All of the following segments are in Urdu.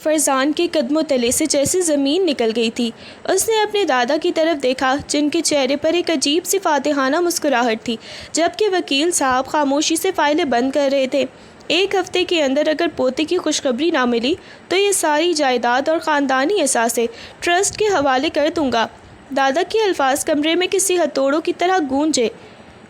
فرزان کے قدموں تلے سے جیسے زمین نکل گئی تھی۔ اس نے اپنے دادا کی طرف دیکھا جن کے چہرے پر ایک عجیب سی فاتحانہ مسکراہٹ تھی، جبکہ وکیل صاحب خاموشی سے فائلیں بند کر رہے تھے۔ ایک ہفتے کے اندر اگر پوتے کی خوشخبری نہ ملی تو یہ ساری جائیداد اور خاندانی اثاثے ٹرسٹ کے حوالے کر دوں گا۔ دادا کے الفاظ کمرے میں کسی ہتھوڑوں کی طرح گونجے۔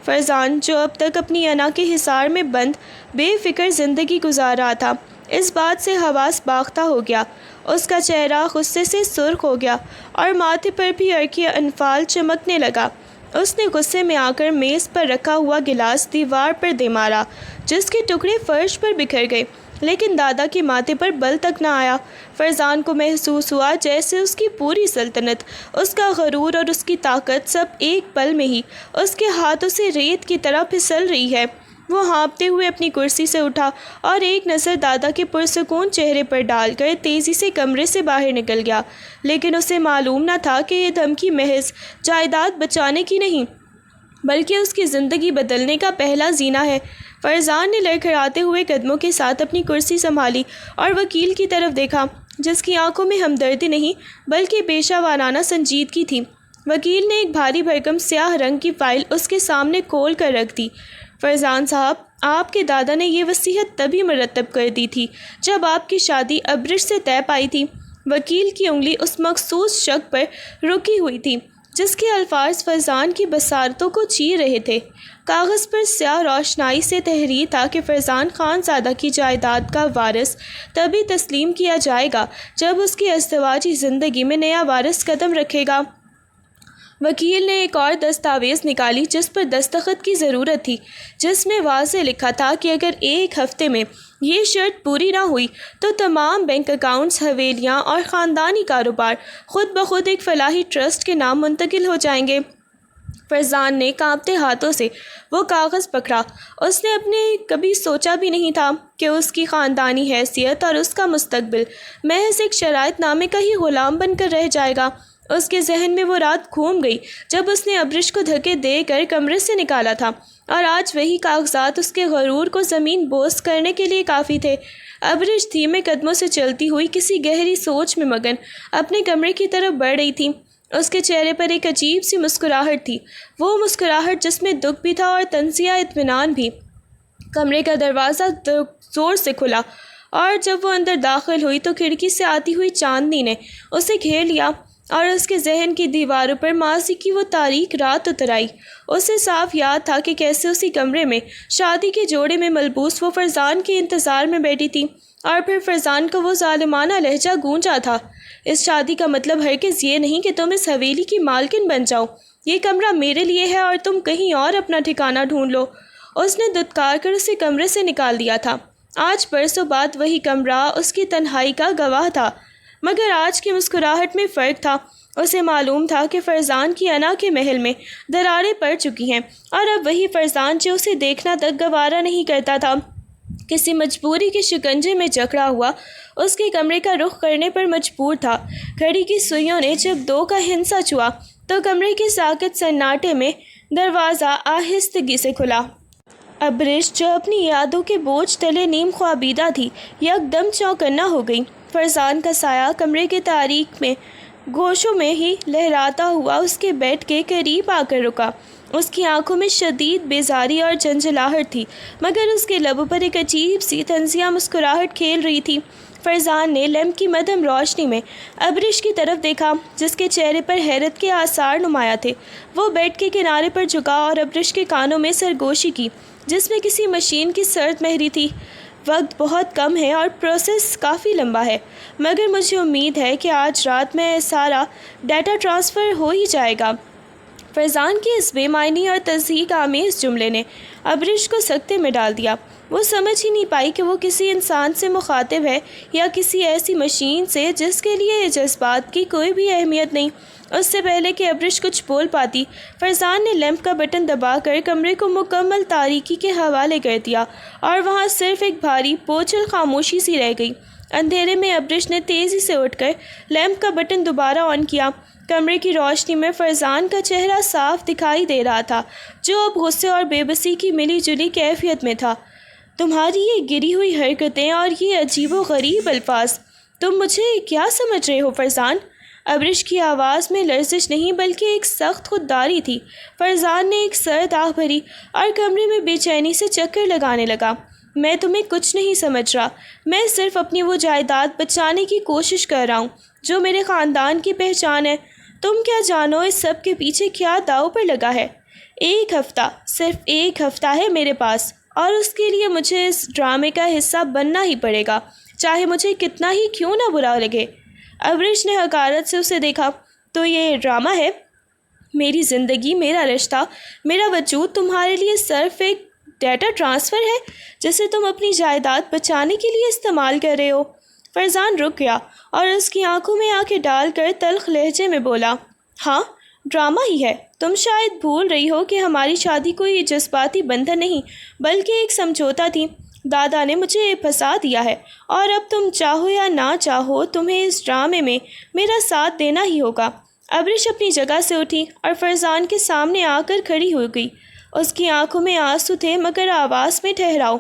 فرزان جو اب تک اپنی انا کے حصار میں بند بے فکر زندگی گزار رہا تھا، اس بات سے حواس باختہ ہو گیا۔ اس کا چہرہ غصے سے سرخ ہو گیا اور ماتھے پر بھی عرقی انفعال چمکنے لگا۔ اس نے غصے میں آ کر میز پر رکھا ہوا گلاس دیوار پر دے مارا، جس کے ٹکڑے فرش پر بکھر گئے، لیکن دادا کے ماتھے پر بل تک نہ آیا۔ فرزان کو محسوس ہوا جیسے اس کی پوری سلطنت، اس کا غرور اور اس کی طاقت سب ایک پل میں ہی اس کے ہاتھوں سے ریت کی طرح پھسل رہی ہے۔ وہ ہانپتے ہوئے اپنی کرسی سے اٹھا اور ایک نظر دادا کے پرسکون چہرے پر ڈال کر تیزی سے کمرے سے باہر نکل گیا، لیکن اسے معلوم نہ تھا کہ یہ دھمکی محض جائیداد بچانے کی نہیں، بلکہ اس کی زندگی بدلنے کا پہلا زینہ ہے۔ فرزان نے لڑکھڑاتے ہوئے قدموں کے ساتھ اپنی کرسی سنبھالی اور وکیل کی طرف دیکھا، جس کی آنکھوں میں ہمدردی نہیں بلکہ پیشہ ورانہ سنجیدگی تھی۔ وکیل نے ایک بھاری بھرکم سیاہ رنگ کی فائل اس کے سامنے کھول کر رکھ دی۔ فرزان صاحب، آپ کے دادا نے یہ وصیت تبھی مرتب کر دی تھی جب آپ کی شادی ابرش سے طے پائی تھی۔ وکیل کی انگلی اس مخصوص شق پر رکی ہوئی تھی جس کے الفاظ فرزان کی بصارتوں کو چیر رہے تھے۔ کاغذ پر سیاہ روشنائی سے تحریر تھا کہ فرزان خان زادہ کی جائیداد کا وارث تبھی تسلیم کیا جائے گا جب اس کی ازدواجی زندگی میں نیا وارث قدم رکھے گا۔ وکیل نے ایک اور دستاویز نکالی جس پر دستخط کی ضرورت تھی، جس میں واضح لکھا تھا کہ اگر ایک ہفتے میں یہ شرط پوری نہ ہوئی تو تمام بینک اکاؤنٹس، حویلیاں اور خاندانی کاروبار خود بخود ایک فلاحی ٹرسٹ کے نام منتقل ہو جائیں گے۔ فرزان نے کانپتے ہاتھوں سے وہ کاغذ پکڑا۔ اس نے اپنے کبھی سوچا بھی نہیں تھا کہ اس کی خاندانی حیثیت اور اس کا مستقبل محض ایک شرائط نامے کا ہی غلام بن کر رہ جائے گا۔ اس کے ذہن میں وہ رات گھوم گئی جب اس نے ابرش کو دھکے دے کر کمرے سے نکالا تھا، اور آج وہی کاغذات اس کے غرور کو زمین بوس کرنے کے لیے کافی تھے۔ ابرش دھیمے قدموں سے چلتی ہوئی کسی گہری سوچ میں مگن اپنے کمرے کی طرف بڑھ رہی تھی۔ اس کے چہرے پر ایک عجیب سی مسکراہٹ تھی، وہ مسکراہٹ جس میں دکھ بھی تھا اور تنزیہ اطمینان بھی۔ کمرے کا دروازہ زور سے کھلا اور جب وہ اندر داخل ہوئی تو کھڑکی سے آتی ہوئی چاندنی نے اسے گھیر لیا اور اس کے ذہن کی دیواروں پر ماضی کی وہ تاریک رات اتر آئی۔ اسے صاف یاد تھا کہ کیسے اسی کمرے میں شادی کے جوڑے میں ملبوس وہ فرزان کے انتظار میں بیٹھی تھی، اور پھر فرزان کا وہ ظالمانہ لہجہ گونجا تھا، اس شادی کا مطلب ہرگز یہ نہیں کہ تم اس حویلی کی مالکن بن جاؤ، یہ کمرہ میرے لیے ہے اور تم کہیں اور اپنا ٹھکانہ ڈھونڈ لو۔ اس نے دھتکار کر اسے کمرے سے نکال دیا تھا۔ آج برسوں بعد وہی کمرہ اس کی تنہائی کا گواہ تھا، مگر آج کی مسکراہٹ میں فرق تھا۔ اسے معلوم تھا کہ فرزان کی انا کے محل میں دراریں پڑ چکی ہیں، اور اب وہی فرزان جو اسے دیکھنا تک گوارا نہیں کرتا تھا، کسی مجبوری کے شکنجے میں جکڑا ہوا اس کے کمرے کا رخ کرنے پر مجبور تھا۔ گھڑی کی سوئیوں نے جب 2 کا ہندسہ چھوا تو کمرے کے ساکت سناٹے میں دروازہ آہستگی سے کھلا۔ ابرش جو اپنی یادوں کے بوجھ تلے نیم خوابیدہ تھی، یکدم چوکنا ہو گئی۔ فرزان کا سایہ کمرے کے تاریک میں گوشوں میں ہی لہراتا ہوا اس کے بیڈ کے قریب آ کر رکا۔ اس کی آنکھوں میں شدید بیزاری اور جھنجھلاہٹ تھی، مگر اس کے لبوں پر ایک عجیب سی طنزیہ مسکراہٹ کھیل رہی تھی۔ فرزان نے لیمپ کی مدھم روشنی میں ابرش کی طرف دیکھا، جس کے چہرے پر حیرت کے آثار نمایاں تھے۔ وہ بیڈ کے کنارے پر جھکا اور ابرش کے کانوں میں سرگوشی کی، جس میں کسی مشین کی سرد مہری تھی۔ وقت بہت کم ہے اور پروسیس کافی لمبا ہے، مگر مجھے امید ہے کہ آج رات میں سارا ڈیٹا ٹرانسفر ہو ہی جائے گا۔ فرزان کی اس بے معنی اور تضحیک آمیز جملے نے ابرش کو سکتے میں ڈال دیا۔ وہ سمجھ ہی نہیں پائی کہ وہ کسی انسان سے مخاطب ہے یا کسی ایسی مشین سے جس کے لیے جذبات کی کوئی بھی اہمیت نہیں۔ اس سے پہلے کہ ابرش کچھ بول پاتی، فرزان نے لیمپ کا بٹن دبا کر کمرے کو مکمل تاریکی کے حوالے کر دیا، اور وہاں صرف ایک بھاری بوجھل خاموشی سی رہ گئی۔ اندھیرے میں ابرش نے تیزی سے اٹھ کر لیمپ کا بٹن دوبارہ آن کیا۔ کمرے کی روشنی میں فرزان کا چہرہ صاف دکھائی دے رہا تھا، جو اب غصے اور بے بسی کی ملی جلی کیفیت میں تھا۔ تمہاری یہ گری ہوئی حرکتیں اور یہ عجیب و غریب الفاظ، تم مجھے کیا سمجھ رہے ہو فرزان؟ ابرش کی آواز میں لرزش نہیں بلکہ ایک سخت خودداری تھی۔ فرزان نے ایک سرد آہ بھری اور کمرے میں بے چینی سے چکر لگانے لگا۔ میں تمہیں کچھ نہیں سمجھ رہا، میں صرف اپنی وہ جائیداد بچانے کی کوشش کر رہا ہوں جو میرے خاندان کی پہچان ہے۔ تم کیا جانو اس سب کے پیچھے کیا داؤ پر لگا ہے؟ ایک ہفتہ، صرف ایک ہفتہ ہے میرے پاس، اور اس کے لیے مجھے اس ڈرامے کا حصہ بننا ہی پڑے گا، چاہے مجھے کتنا ہی کیوں نہ برا لگے۔ ابرش نے حقارت سے اسے دیکھا۔ تو یہ ڈرامہ ہے؟ میری زندگی، میرا رشتہ، میرا وجود تمہارے لیے صرف ایک ڈیٹا ٹرانسفر ہے جسے تم اپنی جائیداد بچانے کے لیے استعمال کر رہے ہو؟ فرزان رک گیا اور اس کی آنکھوں میں آنکھیں ڈال کر تلخ لہجے میں بولا، ہاں ڈرامہ ہی ہے۔ تم شاید بھول رہی ہو کہ ہماری شادی کوئی جذباتی بندھن نہیں بلکہ ایک سمجھوتا تھی۔ دادا نے مجھے پھنسا دیا ہے اور اب تم چاہو یا نہ چاہو تمہیں اس ڈرامے میں میرا ساتھ دینا ہی ہوگا۔ ابرش اپنی جگہ سے اٹھی اور فرزان کے سامنے آ کر کھڑی ہو گئی۔ اس کی آنکھوں میں آنسو تھے مگر آواز میں ٹھہراؤ۔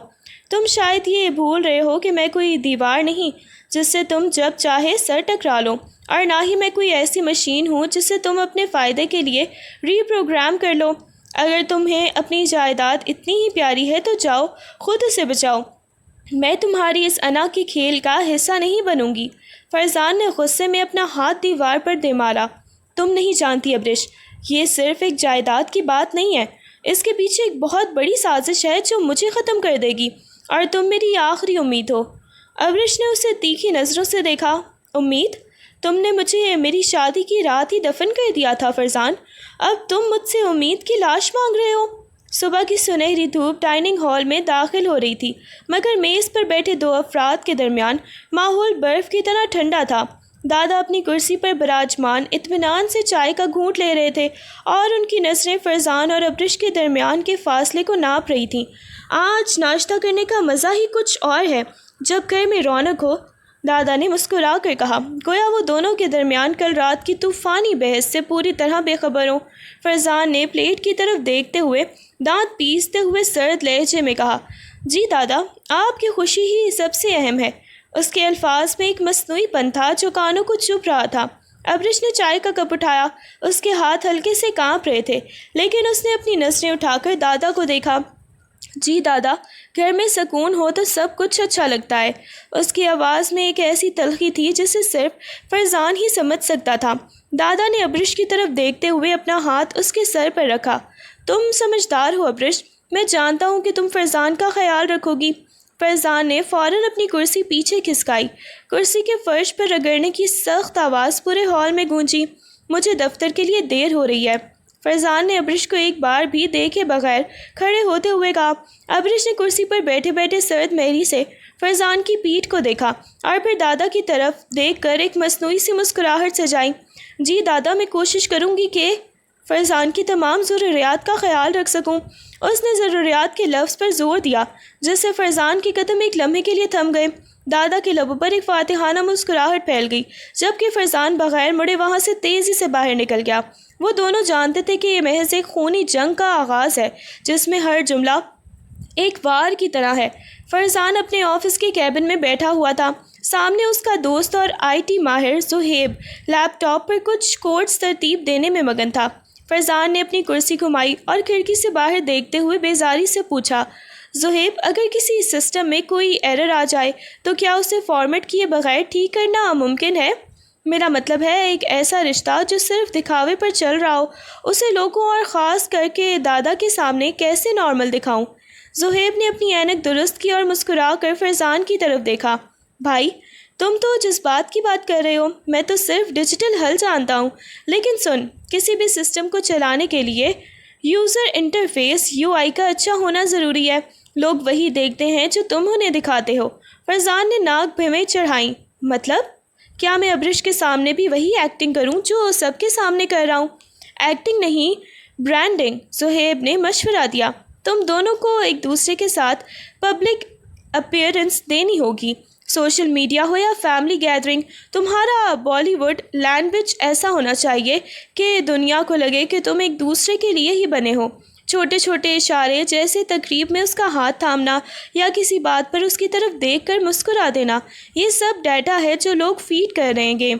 تم شاید یہ بھول رہے ہو کہ میں کوئی دیوار نہیں جس سے تم جب چاہے سر ٹکرا لو، اور نہ ہی میں کوئی ایسی مشین ہوں جسے تم اپنے فائدے کے لیے ری پروگرام کر لو۔ اگر تمہیں اپنی جائیداد اتنی ہی پیاری ہے تو جاؤ خود اسے بچاؤ، میں تمہاری اس انا کے کھیل کا حصہ نہیں بنوں گی۔ فرزان نے غصے میں اپنا ہاتھ دیوار پر دے مارا۔ تم نہیں جانتی ابرش، یہ صرف ایک جائیداد کی بات نہیں ہے، اس کے پیچھے ایک بہت بڑی سازش ہے جو مجھے ختم کر دے گی، اور تم میری آخری امید ہو۔ ابرش نے اسے تیکھی نظروں سے دیکھا۔ امید؟ تم نے مجھے میری شادی کی رات ہی دفن کر دیا تھا فرزان، اب تم مجھ سے امید کی لاش مانگ رہے ہو؟ صبح کی سنہری دھوپ ڈائننگ ہال میں داخل ہو رہی تھی مگر میز پر بیٹھے دو افراد کے درمیان ماحول برف کی طرح ٹھنڈا تھا۔ دادا اپنی کرسی پر براجمان اطمینان سے چائے کا گھونٹ لے رہے تھے اور ان کی نظریں فرزان اور ابرش کے درمیان کے فاصلے کو ناپ رہی تھیں۔ آج ناشتہ کرنے کا مزہ ہی کچھ اور ہے جب گھر میں رونق ہو، دادا نے مسکرا کر کہا، گویا وہ دونوں کے درمیان کل رات کی طوفانی بحث سے پوری طرح بے خبر ہوں۔ فرزان نے پلیٹ کی طرف دیکھتے ہوئے دانت پیستے ہوئے سرد لہجے میں کہا، جی دادا، آپ کی خوشی ہی سب سے اہم ہے۔ اس کے الفاظ میں ایک مصنوعی پن تھا جو کانوں کو چبھ رہا تھا۔ ابرش نے چائے کا کپ اٹھایا، اس کے ہاتھ ہلکے سے کانپ رہے تھے لیکن اس نے اپنی نظریں اٹھا کر دادا کو دیکھا۔ جی دادا، گھر میں سکون ہو تو سب کچھ اچھا لگتا ہے۔ اس کی آواز میں ایک ایسی تلخی تھی جسے صرف فرزان ہی سمجھ سکتا تھا۔ دادا نے ابرش کی طرف دیکھتے ہوئے اپنا ہاتھ اس کے سر پر رکھا۔ تم سمجھدار ہو ابرش، میں جانتا ہوں کہ تم فرزان کا خیال رکھو گی۔ فرزان نے فوراً اپنی کرسی پیچھے کھسکائی۔ کرسی کے فرش پر رگڑنے کی سخت آواز پورے ہال میں گونجی۔ مجھے دفتر کے لیے دیر ہو رہی ہے۔ فرزان نے ابرش کو ایک بار بھی دیکھے بغیر کھڑے ہوتے ہوئے کہا۔ ابرش نے کرسی پر بیٹھے بیٹھے سرد مہری سے فرزان کی پیٹھ کو دیکھا اور پھر دادا کی طرف دیکھ کر ایک مصنوعی سی مسکراہٹ سجائی۔ جی دادا، میں کوشش کروں گی کہ فرزان کی تمام ضروریات کا خیال رکھ سکوں۔ اس نے ضروریات کے لفظ پر زور دیا جس سے فرزان کے قدم ایک لمحے کے لیے تھم گئے۔ دادا کے لبوں پر ایک فاتحانہ مسکراہٹ پھیل گئی جبکہ فرزان بغیر مڑے وہاں سے تیزی سے باہر نکل گیا۔ وہ دونوں جانتے تھے کہ یہ محض ایک خونی جنگ کا آغاز ہے جس میں ہر جملہ ایک وار کی طرح ہے۔ فرزان اپنے آفس کے کیبن میں بیٹھا ہوا تھا۔ سامنے اس کا دوست اور آئی ٹی ماہر زہیب لیپ ٹاپ پر کچھ کوڈز ترتیب دینے میں مگن تھا۔ فرزان نے اپنی کرسی گھمائی اور کھڑکی سے باہر دیکھتے ہوئے بیزاری سے پوچھا، زہیب، اگر کسی سسٹم میں کوئی ایرر آ جائے تو کیا اسے فارمیٹ کیے بغیر ٹھیک کرنا ممکن ہے؟ میرا مطلب ہے ایک ایسا رشتہ جو صرف دکھاوے پر چل رہا ہو، اسے لوگوں اور خاص کر کے دادا کے سامنے کیسے نارمل دکھاؤں؟ زہیب نے اپنی اینک درست کی اور مسکرا کر فرزان کی طرف دیکھا۔ بھائی، تم تو جس بات کی بات کر رہے ہو میں تو صرف ڈیجیٹل حل جانتا ہوں، لیکن سن، کسی بھی سسٹم کو چلانے کے لیے یوزر انٹرفیس UI کا اچھا ہونا ضروری ہے۔ لوگ وہی دیکھتے ہیں جو تم انہیں دکھاتے ہو۔ فرزان نے ناک بھویں چڑھائیں۔ مطلب؟ کیا میں ابرش کے سامنے بھی وہی ایکٹنگ کروں جو سب کے سامنے کر رہا ہوں؟ ایکٹنگ نہیں، برانڈنگ، زہیب نے مشورہ دیا۔ تم دونوں کو ایک دوسرے کے ساتھ پبلک اپیئرنس دینی ہوگی، سوشل میڈیا ہو یا فیملی گیدرنگ۔ تمہارا بالی ووڈ لینگویج ایسا ہونا چاہیے کہ دنیا کو لگے کہ تم ایک دوسرے کے لیے ہی بنے ہو۔ چھوٹے چھوٹے اشارے جیسے تقریب میں اس کا ہاتھ تھامنا یا کسی بات پر اس کی طرف دیکھ کر مسکرا دینا، یہ سب ڈیٹا ہے جو لوگ فیڈ کر رہیں گے۔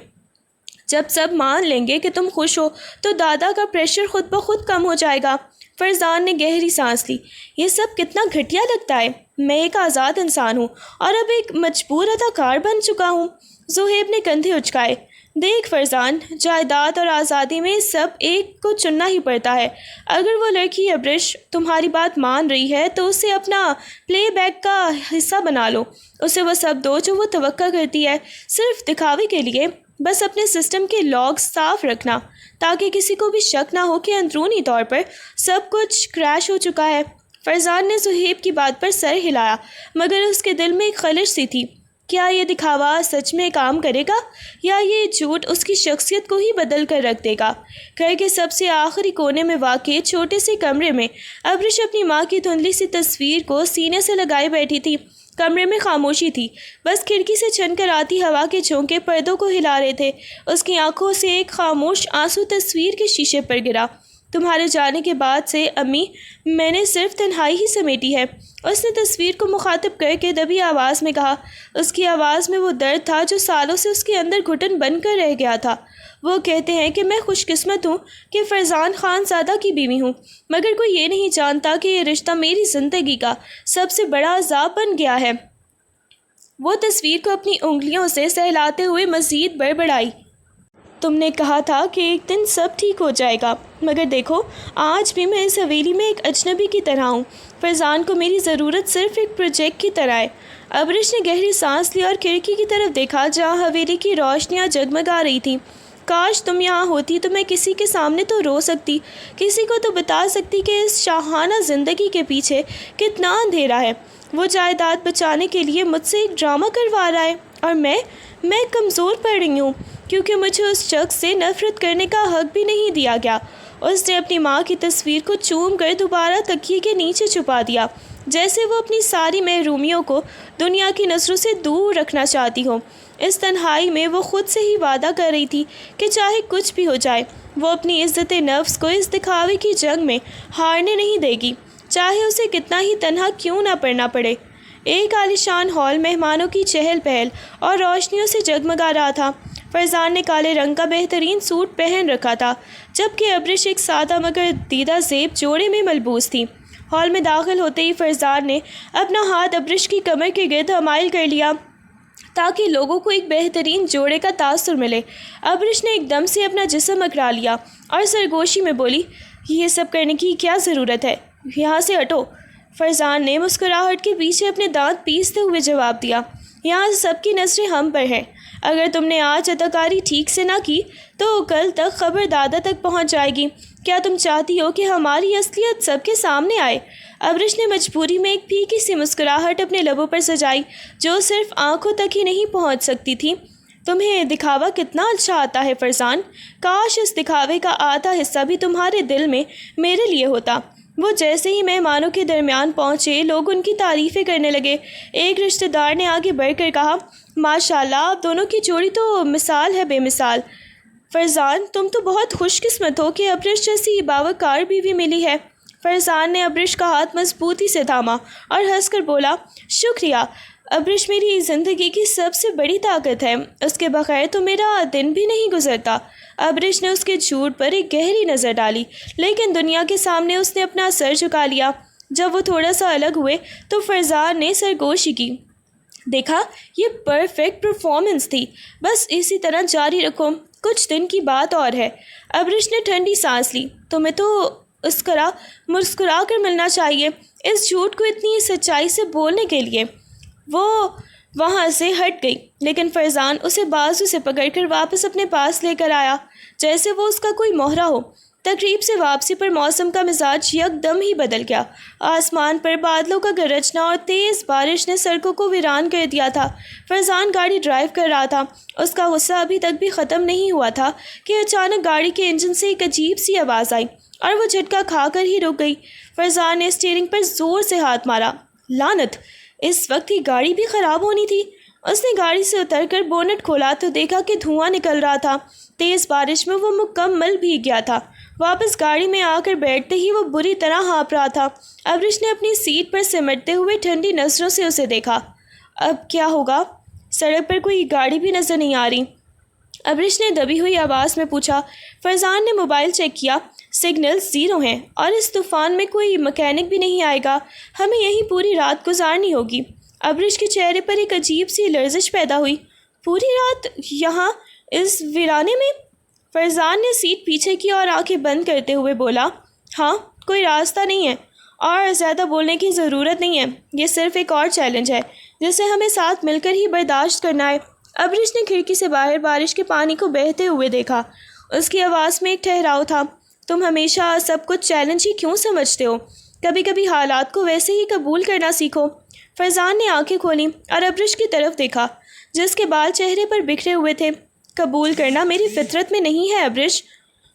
جب سب مان لیں گے کہ تم خوش ہو تو دادا کا پریشر خود بخود کم ہو جائے گا۔ فرزان نے گہری سانس لی۔ یہ سب کتنا گھٹیا لگتا ہے، میں ایک آزاد انسان ہوں اور اب ایک مجبور اداکار بن چکا ہوں۔ زہیب نے کندھے اچکائے۔ دیکھ فرزان، جائیداد اور آزادی میں سب ایک کو چننا ہی پڑتا ہے۔ اگر وہ لڑکی ابرش تمہاری بات مان رہی ہے تو اسے اپنا پلے بیک کا حصہ بنا لو، اسے وہ سب دو جو وہ توقع کرتی ہے، صرف دکھاوے کے لیے۔ بس اپنے سسٹم کے لاگ صاف رکھنا تاکہ کسی کو بھی شک نہ ہو کہ اندرونی طور پر سب کچھ کریش ہو چکا ہے۔ فرزان نے زہیب کی بات پر سر ہلایا، مگر اس کے دل میں ایک خلش سی تھی۔ کیا یہ دکھاوا سچ میں کام کرے گا یا یہ جھوٹ اس کی شخصیت کو ہی بدل کر رکھ دے گا؟ گھر کے سب سے آخری کونے میں واقع چھوٹے سے کمرے میں ابرش اپنی ماں کی دھندلی سی تصویر کو سینے سے لگائے بیٹھی تھی۔ کمرے میں خاموشی تھی، بس کھڑکی سے چھن کر آتی ہوا کے جھونکے پردوں کو ہلا رہے تھے۔ اس کی آنکھوں سے ایک خاموش آنسو تصویر کے شیشے پر گرا۔ تمہارے جانے کے بعد سے امی، میں نے صرف تنہائی ہی سمیٹی ہے، اس نے تصویر کو مخاطب کر کے دبی آواز میں کہا۔ اس کی آواز میں وہ درد تھا جو سالوں سے اس کے اندر گھٹن بن کر رہ گیا تھا۔ وہ کہتے ہیں کہ میں خوش قسمت ہوں کہ فرزان خان زادہ کی بیوی ہوں، مگر کوئی یہ نہیں جانتا کہ یہ رشتہ میری زندگی کا سب سے بڑا عذاب بن گیا ہے۔ وہ تصویر کو اپنی انگلیوں سے سہلاتے ہوئے مزید بڑبڑائی۔ تم نے کہا تھا کہ ایک دن سب ٹھیک ہو جائے گا، مگر دیکھو آج بھی میں اس حویلی میں ایک اجنبی کی طرح ہوں۔ فرزان کو میری ضرورت صرف ایک پروجیکٹ کی طرح ہے۔ ابرش نے گہری سانس لی اور کھڑکی کی طرف دیکھا جہاں حویلی کی روشنیاں جگمگا رہی تھیں۔ کاش تم یہاں ہوتی تو میں کسی کے سامنے تو رو سکتی، کسی کو تو بتا سکتی کہ اس شاہانہ زندگی کے پیچھے کتنا اندھیرا ہے۔ وہ جائیداد بچانے کے لیے مجھ سے ایک ڈرامہ کروا رہا ہے اور میں کمزور پڑ رہی ہوں کیونکہ مجھے اس شخص سے نفرت کرنے کا حق بھی نہیں دیا گیا۔ اس نے اپنی ماں کی تصویر کو چوم کر دوبارہ تکیے کے نیچے چھپا دیا، جیسے وہ اپنی ساری محرومیوں کو دنیا کی نظروں سے دور رکھنا چاہتی ہو۔ اس تنہائی میں وہ خود سے ہی وعدہ کر رہی تھی کہ چاہے کچھ بھی ہو جائے وہ اپنی عزت نفس کو اس دکھاوے کی جنگ میں ہارنے نہیں دے گی، چاہے اسے کتنا ہی تنہا کیوں نہ پڑنا پڑے۔ ایک عالیشان ہال مہمانوں کی چہل پہل اور روشنیوں سے جگمگا رہا تھا۔ فرزان نے کالے رنگ کا بہترین سوٹ پہن رکھا تھا، جبکہ ابرش ایک سادہ مگر دیدہ زیب جوڑے میں ملبوس تھی۔ ہال میں داخل ہوتے ہی فرزان نے اپنا ہاتھ ابرش کی کمر کے گرد حمائل کر لیا تاکہ لوگوں کو ایک بہترین جوڑے کا تاثر ملے۔ ابرش نے ایک دم سے اپنا جسم اکڑا لیا اور سرگوشی میں بولی، یہ سب کرنے کی کیا ضرورت ہے، یہاں سے ہٹو۔ فرزان نے مسکراہٹ کے پیچھے اپنے دانت پیستے ہوئے جواب دیا، یہاں سب کی نظریں ہم پر ہیں۔ اگر تم نے آج اداکاری ٹھیک سے نہ کی تو کل تک خبر دادا تک پہنچ جائے گی۔ کیا تم چاہتی ہو کہ ہماری اصلیت سب کے سامنے آئے؟ ابرش نے مجبوری میں ایک پھیکی سی مسکراہٹ اپنے لبوں پر سجائی جو صرف آنکھوں تک ہی نہیں پہنچ سکتی تھی۔ تمہیں دکھاوا کتنا اچھا آتا ہے فرزان، کاش اس دکھاوے کا آدھا حصہ بھی تمہارے دل میں میرے لیے ہوتا۔ وہ جیسے ہی مہمانوں کے درمیان پہنچے لوگ ان کی تعریفیں کرنے لگے۔ ایک رشتہ دار نے آگے بڑھ کر کہا، ماشاءاللہ آپ دونوں کی جوڑی تو مثال ہے بے مثال۔ فرزان تم تو بہت خوش قسمت ہو کہ ابرش جیسی باوقار بیوی ملی ہے۔ فرزان نے ابرش کا ہاتھ مضبوطی سے تھاما اور ہنس کر بولا، شکریہ، ابرش میری زندگی کی سب سے بڑی طاقت ہے، اس کے بغیر تو میرا دن بھی نہیں گزرتا۔ ابرش نے اس کے جھوٹ پر ایک گہری نظر ڈالی، لیکن دنیا کے سامنے اس نے اپنا سر جھکا لیا۔ جب وہ تھوڑا سا الگ ہوئے تو فرزان نے سرگوشی کی، دیکھا یہ پرفیکٹ پرفارمنس تھی، بس اسی طرح جاری رکھو، کچھ دن کی بات اور ہے۔ ابرش نے ٹھنڈی سانس لی، تمہیں تو اس طرح مسکرا کر ملنا چاہیے اس جھوٹ کو اتنی سچائی سے بولنے کے لیے۔ وہ وہاں سے ہٹ گئی، لیکن فرزان اسے بازو سے پکڑ کر واپس اپنے پاس لے کر آیا جیسے وہ اس کا کوئی موہرا ہو۔ تقریب سے واپسی پر موسم کا مزاج یک دم ہی بدل گیا۔ آسمان پر بادلوں کا گرجنا اور تیز بارش نے سڑکوں کو ویران کر دیا تھا۔ فرزان گاڑی ڈرائیو کر رہا تھا، اس کا غصہ ابھی تک بھی ختم نہیں ہوا تھا کہ اچانک گاڑی کے انجن سے ایک عجیب سی آواز آئی اور وہ جھٹکا کھا کر ہی رک گئی۔ فرزان نے اسٹیئرنگ پر زور سے ہاتھ مارا، لعنت، اس وقت ہی گاڑی بھی خراب ہونی تھی۔ اس نے گاڑی سے اتر کر بونٹ کھولا تو دیکھا کہ دھواں نکل رہا تھا۔ تیز بارش میں وہ مکمل بھیگ گیا تھا۔ واپس گاڑی میں آ کر بیٹھتے ہی وہ بری طرح ہانپ رہا تھا۔ ابرش نے اپنی سیٹ پر سمٹتے ہوئے ٹھنڈی نظروں سے اسے دیکھا۔ اب کیا ہوگا؟ سڑک پر کوئی گاڑی بھی نظر نہیں آ رہی۔ ابرش نے دبی ہوئی آواز میں پوچھا۔ فرزان نے موبائل چیک کیا۔ سگنل 0 ہیں اور اس طوفان میں کوئی مکینک بھی نہیں آئے گا۔ ہمیں یہیں پوری رات گزارنی ہوگی۔ ابرش کے چہرے پر ایک عجیب سی لرزش پیدا ہوئی۔ پوری رات یہاں اس ویرانے میں؟ فرزان نے سیٹ پیچھے کی اور آنکھیں بند کرتے ہوئے بولا، ہاں، کوئی راستہ نہیں ہے اور زیادہ بولنے کی ضرورت نہیں ہے۔ یہ صرف ایک اور چیلنج ہے جسے ہمیں ساتھ مل کر ہی برداشت کرنا ہے۔ ابرش نے کھڑکی سے باہر بارش کے پانی کو بہتے ہوئے دیکھا۔ اس کی آواز میں ایک ٹھہراؤ تھا۔ تم ہمیشہ سب کچھ چیلنج ہی کیوں سمجھتے ہو؟ کبھی کبھی حالات کو ویسے ہی قبول کرنا سیکھو۔ فرزان نے آنکھیں کھولیں اور ابرش کی طرف دیکھا جس کے بال چہرے پر بکھرے ہوئے تھے۔ قبول کرنا میری فطرت میں نہیں ہے ابرش۔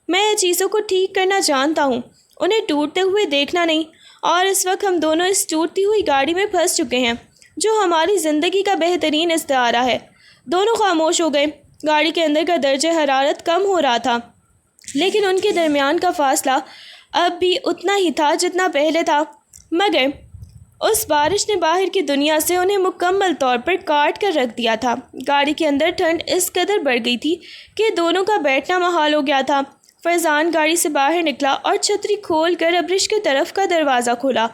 میں چیزوں کو ٹھیک کرنا جانتا ہوں، انہیں ٹوٹتے ہوئے دیکھنا نہیں۔ اور اس وقت ہم دونوں اس ٹوٹتی ہوئی گاڑی میں پھنس چکے ہیں جو ہماری زندگی کا بہترین استعارہ ہے۔ دونوں خاموش ہو گئے۔ گاڑی کے اندر کا درجہ حرارت کم ہو رہا تھا، لیکن ان کے درمیان کا فاصلہ اب بھی اتنا ہی تھا جتنا پہلے تھا، مگر اس بارش نے باہر کی دنیا سے انہیں مکمل طور پر کاٹ کر رکھ دیا تھا۔ گاڑی کے اندر ٹھنڈ اس قدر بڑھ گئی تھی کہ دونوں کا بیٹھنا محال ہو گیا تھا۔ فرزان گاڑی سے باہر نکلا اور چھتری کھول کر ابرش کی طرف کا دروازہ کھولا۔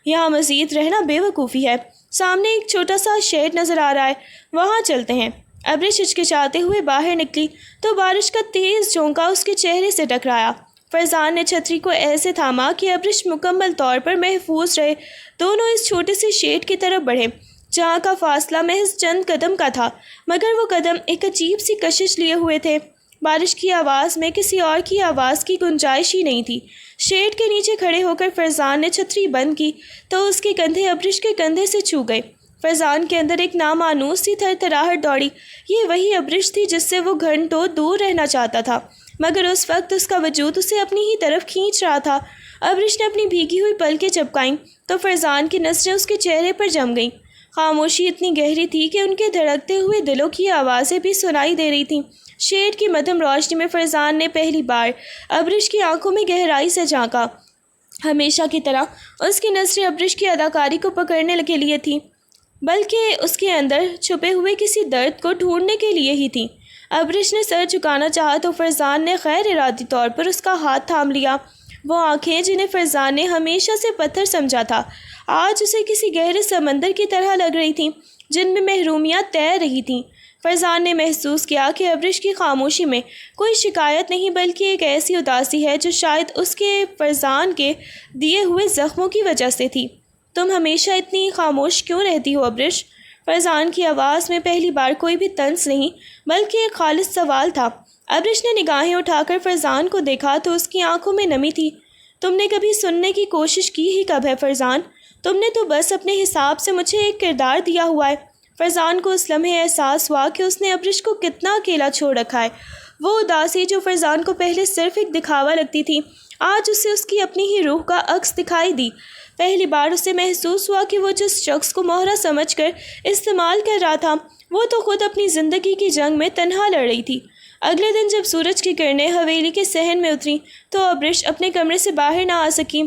یہاں مزید رہنا بے وقوفی ہے، سامنے ایک چھوٹا سا شیڈ نظر آ رہا ہے، وہاں چلتے ہیں۔ ابرش ہچکچاتے ہوئے باہر نکلی تو بارش کا تیز جھونکا اس کے چہرے سے ٹکرایا۔ فرزان نے چھتری کو ایسے تھاما کہ ابرش مکمل طور پر محفوظ رہے۔ دونوں اس چھوٹے سے شیڈ کی طرف بڑھے جہاں کا فاصلہ محض چند قدم کا تھا، مگر وہ قدم ایک عجیب سی کشش لیے ہوئے تھے۔ بارش کی آواز میں کسی اور کی آواز کی گنجائش ہی نہیں تھی۔ شیڈ کے نیچے کھڑے ہو کر فرزان نے چھتری بند کی تو اس کے کندھے ابرش کے کندھے سے چھو گئے۔ فرزان کے اندر ایک نامانوس سی تھرتھراہٹ دوڑی۔ یہ وہی ابرش تھی جس سے وہ گھنٹوں دور رہنا چاہتا تھا، مگر اس وقت اس کا وجود اسے اپنی ہی طرف کھینچ رہا تھا۔ ابرش نے اپنی بھیگی ہوئی پلکیں چپکائیں تو فرزان کی نظریں اس کے چہرے پر جم گئیں۔ خاموشی اتنی گہری تھی کہ ان کے دھڑکتے ہوئے دلوں کی آوازیں بھی سنائی دے رہی تھیں۔ شیڈ کی مدھم روشنی میں فرزان نے پہلی بار ابرش کی آنکھوں میں گہرائی سے جھانکا۔ ہمیشہ کی طرح اس کی نظریں ابرش کی اداکاری کو پکڑنے کے لیے تھیں، بلکہ اس کے اندر چھپے ہوئے کسی درد کو ڈھونڈنے کے لیے ہی تھیں۔ ابرش نے سر جھکانا چاہا تو فرزان نے غیر ارادی طور پر اس کا ہاتھ تھام لیا۔ وہ آنکھیں جنہیں فرزان نے ہمیشہ سے پتھر سمجھا تھا، آج اسے کسی گہرے سمندر کی طرح لگ رہی تھیں جن میں محرومیاں تیر رہی تھیں۔ فرزان نے محسوس کیا کہ ابرش کی خاموشی میں کوئی شکایت نہیں، بلکہ ایک ایسی اداسی ہے جو شاید اس کے فرزان کے دیے ہوئے زخموں کی وجہ سے تھی۔ تم ہمیشہ اتنی خاموش کیوں رہتی ہو ابرش؟ فرزان کی آواز میں پہلی بار کوئی بھی طنز نہیں، بلکہ ایک خالص سوال تھا۔ ابرش نے نگاہیں اٹھا کر فرزان کو دیکھا تو اس کی آنکھوں میں نمی تھی۔ تم نے کبھی سننے کی کوشش کی ہی کب ہے فرزان؟ تم نے تو بس اپنے حساب سے مجھے ایک کردار دیا ہوا ہے۔ فرزان کو اس لمحے احساس ہوا کہ اس نے ابرش کو کتنا اکیلا چھوڑ رکھا ہے۔ وہ اداسی جو فرزان کو پہلے صرف ایک دکھاوا لگتی تھی، آج اسے اس کی اپنی ہی روح کا عکس دکھائی دی۔ پہلی بار اسے محسوس ہوا کہ وہ جس شخص کو مہرہ سمجھ کر استعمال کر رہا تھا، وہ تو خود اپنی زندگی کی جنگ میں تنہا لڑ رہی تھی۔ اگلے دن جب سورج کی کرنیں حویلی کے صحن میں اتریں تو ابرش اپنے کمرے سے باہر نہ آ سکی۔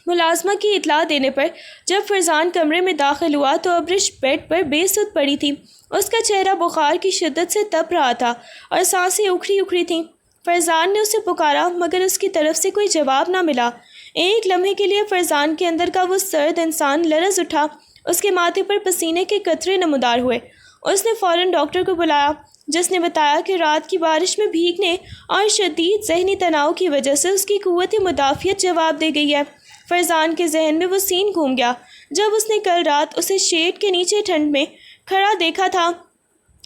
ملازمہ کی اطلاع دینے پر جب فرزان کمرے میں داخل ہوا تو ابرش بیڈ پر بے سود پڑی تھی۔ اس کا چہرہ بخار کی شدت سے تپ رہا تھا اور سانسیں اکھڑی اکھڑی تھیں۔ فرزان نے اسے پکارا مگر اس کی طرف سے کوئی جواب نہ ملا۔ ایک لمحے کے لیے فرزان کے اندر کا وہ سرد انسان لرز اٹھا، اس کے ماتھے پر پسینے کے قطرے نمودار ہوئے۔ اس نے فوراً ڈاکٹر کو بلایا، جس نے بتایا کہ رات کی بارش میں بھیگنے اور شدید ذہنی تناؤ کی وجہ سے اس کی قوت مدافعت جواب دے گئی ہے۔ فرزان کے ذہن میں وہ سین گھوم گیا جب اس نے کل رات اسے شیڈ کے نیچے ٹھنڈ میں کھڑا دیکھا تھا۔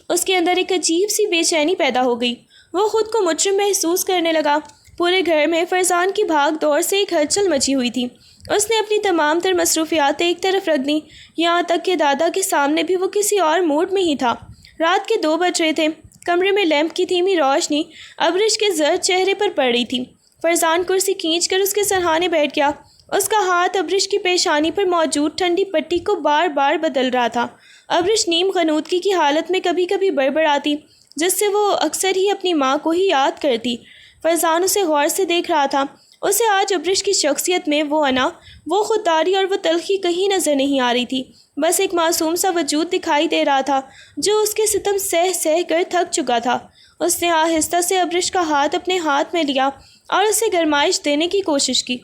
اس کے اندر ایک عجیب سی بے چینی پیدا ہو گئی۔ وہ خود کو مجرم محسوس کرنے لگا۔ پورے گھر میں فرزان کی بھاگ دوڑ سے ایک ہلچل مچی ہوئی تھی۔ اس نے اپنی تمام تر مصروفیات ایک طرف رکھ دیں، یہاں تک کہ دادا کے سامنے بھی وہ کسی اور موڈ میں ہی تھا۔ رات کے 2 بج رہے تھے۔ کمرے میں لیمپ کی دھیمی روشنی ابرش کے زرد چہرے پر پڑ رہی تھی۔ فرزان کرسی کھینچ کر اس کے سرہانے بیٹھ گیا۔ اس کا ہاتھ ابرش کی پیشانی پر موجود ٹھنڈی پٹی کو بار بار بدل رہا تھا۔ ابرش نیم غنودگی کی حالت میں کبھی کبھی بڑبڑاتی، جس سے وہ اکثر ہی اپنی ماں کو ہی یاد کرتی۔ فرزان اسے غور سے دیکھ رہا تھا۔ اسے آج ابرش کی شخصیت میں وہ انا، وہ خودداری اور وہ تلخی کہیں نظر نہیں آ رہی تھی۔ بس ایک معصوم سا وجود دکھائی دے رہا تھا جو اس کے ستم سہ سہ کر تھک چکا تھا۔ اس نے آہستہ سے ابرش کا ہاتھ اپنے ہاتھ میں لیا اور اسے گرمائش دینے کی کوشش کی۔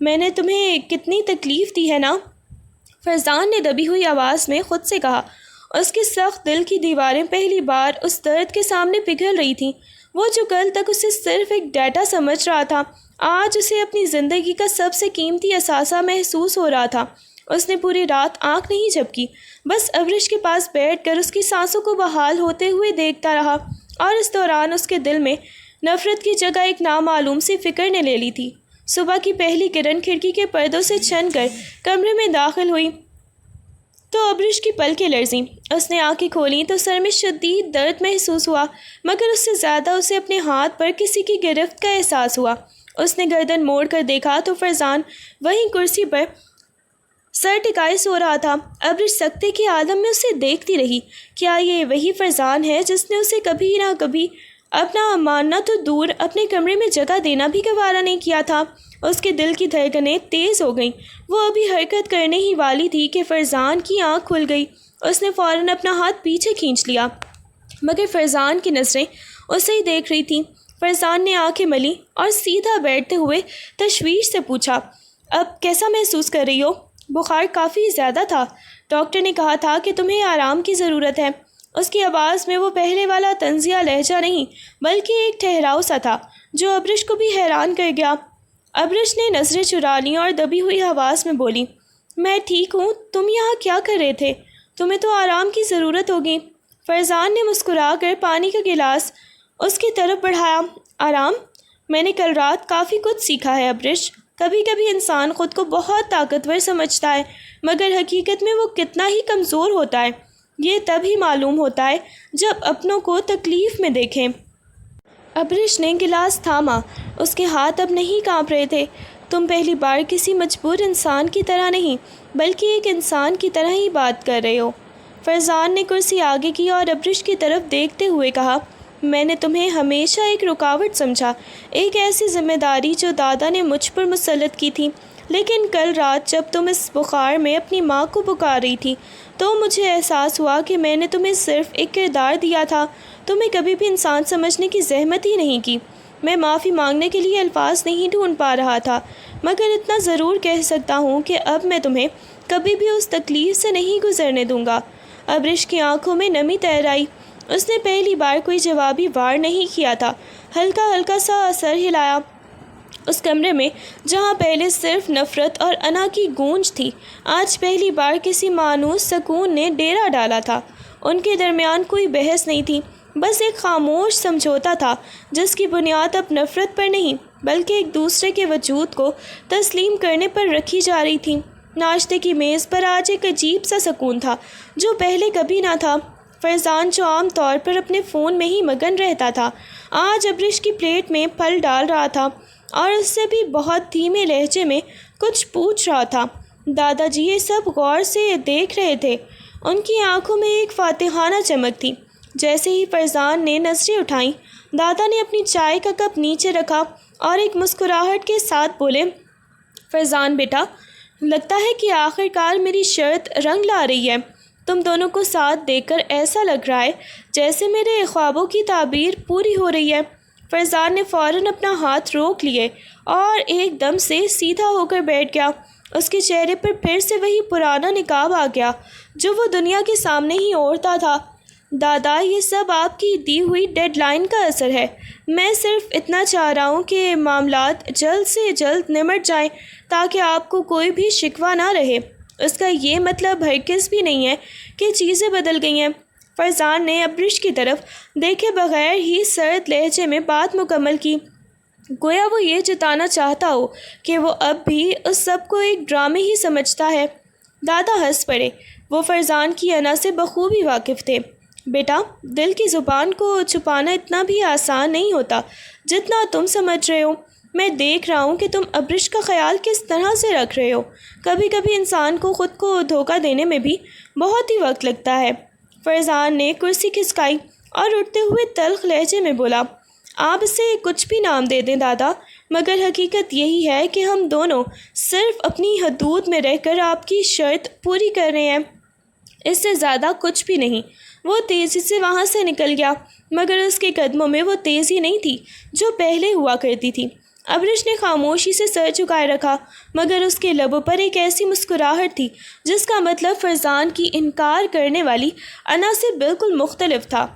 میں نے تمہیں کتنی تکلیف دی ہے نا؟ فرزان نے دبی ہوئی آواز میں خود سے کہا۔ اس کے سخت دل کی دیواریں پہلی بار اس درد کے سامنے پگھل رہی تھیں۔ وہ جو کل تک اسے صرف ایک ڈیٹا سمجھ رہا تھا، آج اسے اپنی زندگی کا سب سے قیمتی اثاثہ محسوس ہو رہا تھا۔ اس نے پوری رات آنکھ نہیں جھپکی، بس ابرش کے پاس بیٹھ کر اس کی سانسوں کو بحال ہوتے ہوئے دیکھتا رہا، اور اس دوران اس کے دل میں نفرت کی جگہ ایک نامعلوم سی فکر نے لے لی تھی۔ صبح کی پہلی کرن کھڑکی کے پردوں سے چھن کر کمرے میں داخل ہوئی تو ابرش کی پلکیں لرزیں۔ اس نے آنکھیں کھولیں تو سر میں شدید درد محسوس ہوا، مگر اس سے زیادہ اسے اپنے ہاتھ پر کسی کی گرفت کا احساس ہوا۔ اس نے گردن موڑ کر دیکھا تو فرزان وہیں کرسی پر سر ٹکائے سو رہا تھا۔ ابرش سکتے کے عالم میں اسے دیکھتی رہی۔ کیا یہ وہی فرزان ہے جس نے اسے کبھی نہ کبھی اپنا ماننا تو دور اپنے کمرے میں جگہ دینا بھی گوارا نہیں کیا تھا؟ اس کے دل کی دھڑکنیں تیز ہو گئیں۔ وہ ابھی حرکت کرنے ہی والی تھی کہ فرزان کی آنکھ کھل گئی۔ اس نے فوراً اپنا ہاتھ پیچھے کھینچ لیا، مگر فرزان کی نظریں اسے ہی دیکھ رہی تھیں۔ فرزان نے آنکھیں ملی اور سیدھا بیٹھتے ہوئے تشویش سے پوچھا، اب کیسا محسوس کر رہی ہو؟ بخار کافی زیادہ تھا، ڈاکٹر نے کہا تھا کہ تمہیں آرام کی ضرورت ہے۔ اس کی آواز میں وہ پہلے والا طنزیہ لہجہ نہیں، بلکہ ایک ٹھہراؤ سا تھا جو ابرش کو بھی حیران کر گیا۔ ابرش نے نظریں چرا لیں اور دبی ہوئی آواز میں بولی، میں ٹھیک ہوں، تم یہاں کیا کر رہے تھے؟ تمہیں تو آرام کی ضرورت ہوگی۔ فرزان نے مسکرا کر پانی کا گلاس اس کی طرف بڑھایا۔ آرام؟ میں نے کل رات کافی کچھ سیکھا ہے ابرش۔ کبھی کبھی انسان خود کو بہت طاقتور سمجھتا ہے، مگر حقیقت میں وہ کتنا ہی کمزور ہوتا ہے، یہ تب ہی معلوم ہوتا ہے جب اپنوں کو تکلیف میں دیکھیں۔ ابرش نے گلاس تھاما، اس کے ہاتھ اب نہیں کانپ رہے تھے۔ تم پہلی بار کسی مجبور انسان کی طرح نہیں، بلکہ ایک انسان کی طرح ہی بات کر رہے ہو۔ فرزان نے کرسی آگے کی اور ابرش کی طرف دیکھتے ہوئے کہا، میں نے تمہیں ہمیشہ ایک رکاوٹ سمجھا، ایک ایسی ذمہ داری جو دادا نے مجھ پر مسلط کی تھی، لیکن کل رات جب تم اس بخار میں اپنی ماں کو پکار رہی تھی تو مجھے احساس ہوا کہ میں نے تمہیں صرف ایک کردار دیا تھا، تمہیں کبھی بھی انسان سمجھنے کی زحمت ہی نہیں کی۔ میں معافی مانگنے کے لیے الفاظ نہیں ڈھونڈ پا رہا تھا، مگر اتنا ضرور کہہ سکتا ہوں کہ اب میں تمہیں کبھی بھی اس تکلیف سے نہیں گزرنے دوں گا۔ ابرش کی آنکھوں میں نمی تیر آئی۔ اس نے پہلی بار کوئی جوابی وار نہیں کیا تھا، ہلکا ہلکا سا سر ہلایا۔ اس کمرے میں جہاں پہلے صرف نفرت اور انا کی گونج تھی، آج پہلی بار کسی مانوس سکون نے ڈیرا ڈالا تھا۔ ان کے درمیان کوئی بحث نہیں تھی، بس ایک خاموش سمجھوتا تھا جس کی بنیاد اب نفرت پر نہیں بلکہ ایک دوسرے کے وجود کو تسلیم کرنے پر رکھی جا رہی تھی۔ ناشتے کی میز پر آج ایک عجیب سا سکون تھا جو پہلے کبھی نہ تھا۔ فرزان جو عام طور پر اپنے فون میں ہی مگن رہتا تھا، آج ابرش کی پلیٹ میں پھل ڈال رہا تھا اور اس سے بھی بہت دھیمے لہجے میں کچھ پوچھ رہا تھا۔ دادا جی یہ سب غور سے دیکھ رہے تھے، ان کی آنکھوں میں ایک فاتحانہ چمک تھی۔ جیسے ہی فرزان نے نظریں اٹھائیں، دادا نے اپنی چائے کا کپ نیچے رکھا اور ایک مسکراہٹ کے ساتھ بولے، فرزان بیٹا، لگتا ہے کہ آخر کار میری شرط رنگ لا رہی ہے۔ تم دونوں کو ساتھ دیکھ کر ایسا لگ رہا ہے جیسے میرے خوابوں کی تعبیر پوری ہو رہی ہے۔ فرزان نے فوراً اپنا ہاتھ روک لیے اور ایک دم سے سیدھا ہو کر بیٹھ گیا۔ اس کے چہرے پر پھر سے وہی پرانا نقاب آ گیا جو وہ دنیا کے سامنے ہی اوڑھتا تھا۔ دادا یہ سب آپ کی دی ہوئی ڈیڈ لائن کا اثر ہے۔ میں صرف اتنا چاہ رہا ہوں کہ معاملات جلد سے جلد نمٹ جائیں تاکہ آپ کو کوئی بھی شکوہ نہ رہے۔ اس کا یہ مطلب ہرگز بھی نہیں ہے کہ چیزیں بدل گئی ہیں۔ فرزان نے ابرش کی طرف دیکھے بغیر ہی سرد لہجے میں بات مکمل کی، گویا وہ یہ جتانا چاہتا ہو کہ وہ اب بھی اس سب کو ایک ڈرامے ہی سمجھتا ہے۔ دادا ہنس پڑے، وہ فرزان کی انا سے بخوبی واقف تھے۔ بیٹا، دل کی زبان کو چھپانا اتنا بھی آسان نہیں ہوتا جتنا تم سمجھ رہے ہو۔ میں دیکھ رہا ہوں کہ تم ابرش کا خیال کس طرح سے رکھ رہے ہو۔ کبھی کبھی انسان کو خود کو دھوکہ دینے میں بھی بہت ہی وقت لگتا ہے۔ فرزان نے کرسی کھسکائی اور اٹھتے ہوئے تلخ لہجے میں بولا، آپ اسے کچھ بھی نام دے دیں دادا، مگر حقیقت یہی ہے کہ ہم دونوں صرف اپنی حدود میں رہ کر آپ کی شرط پوری کر رہے ہیں، اس سے زیادہ کچھ بھی نہیں۔ وہ تیزی سے وہاں سے نکل گیا، مگر اس کے قدموں میں وہ تیزی نہیں تھی جو پہلے ہوا کرتی تھی۔ ابرش نے خاموشی سے سر جھکائے رکھا، مگر اس کے لبوں پر ایک ایسی مسکراہٹ تھی جس کا مطلب فرزان کی انکار کرنے والی انا سے بالکل مختلف تھا۔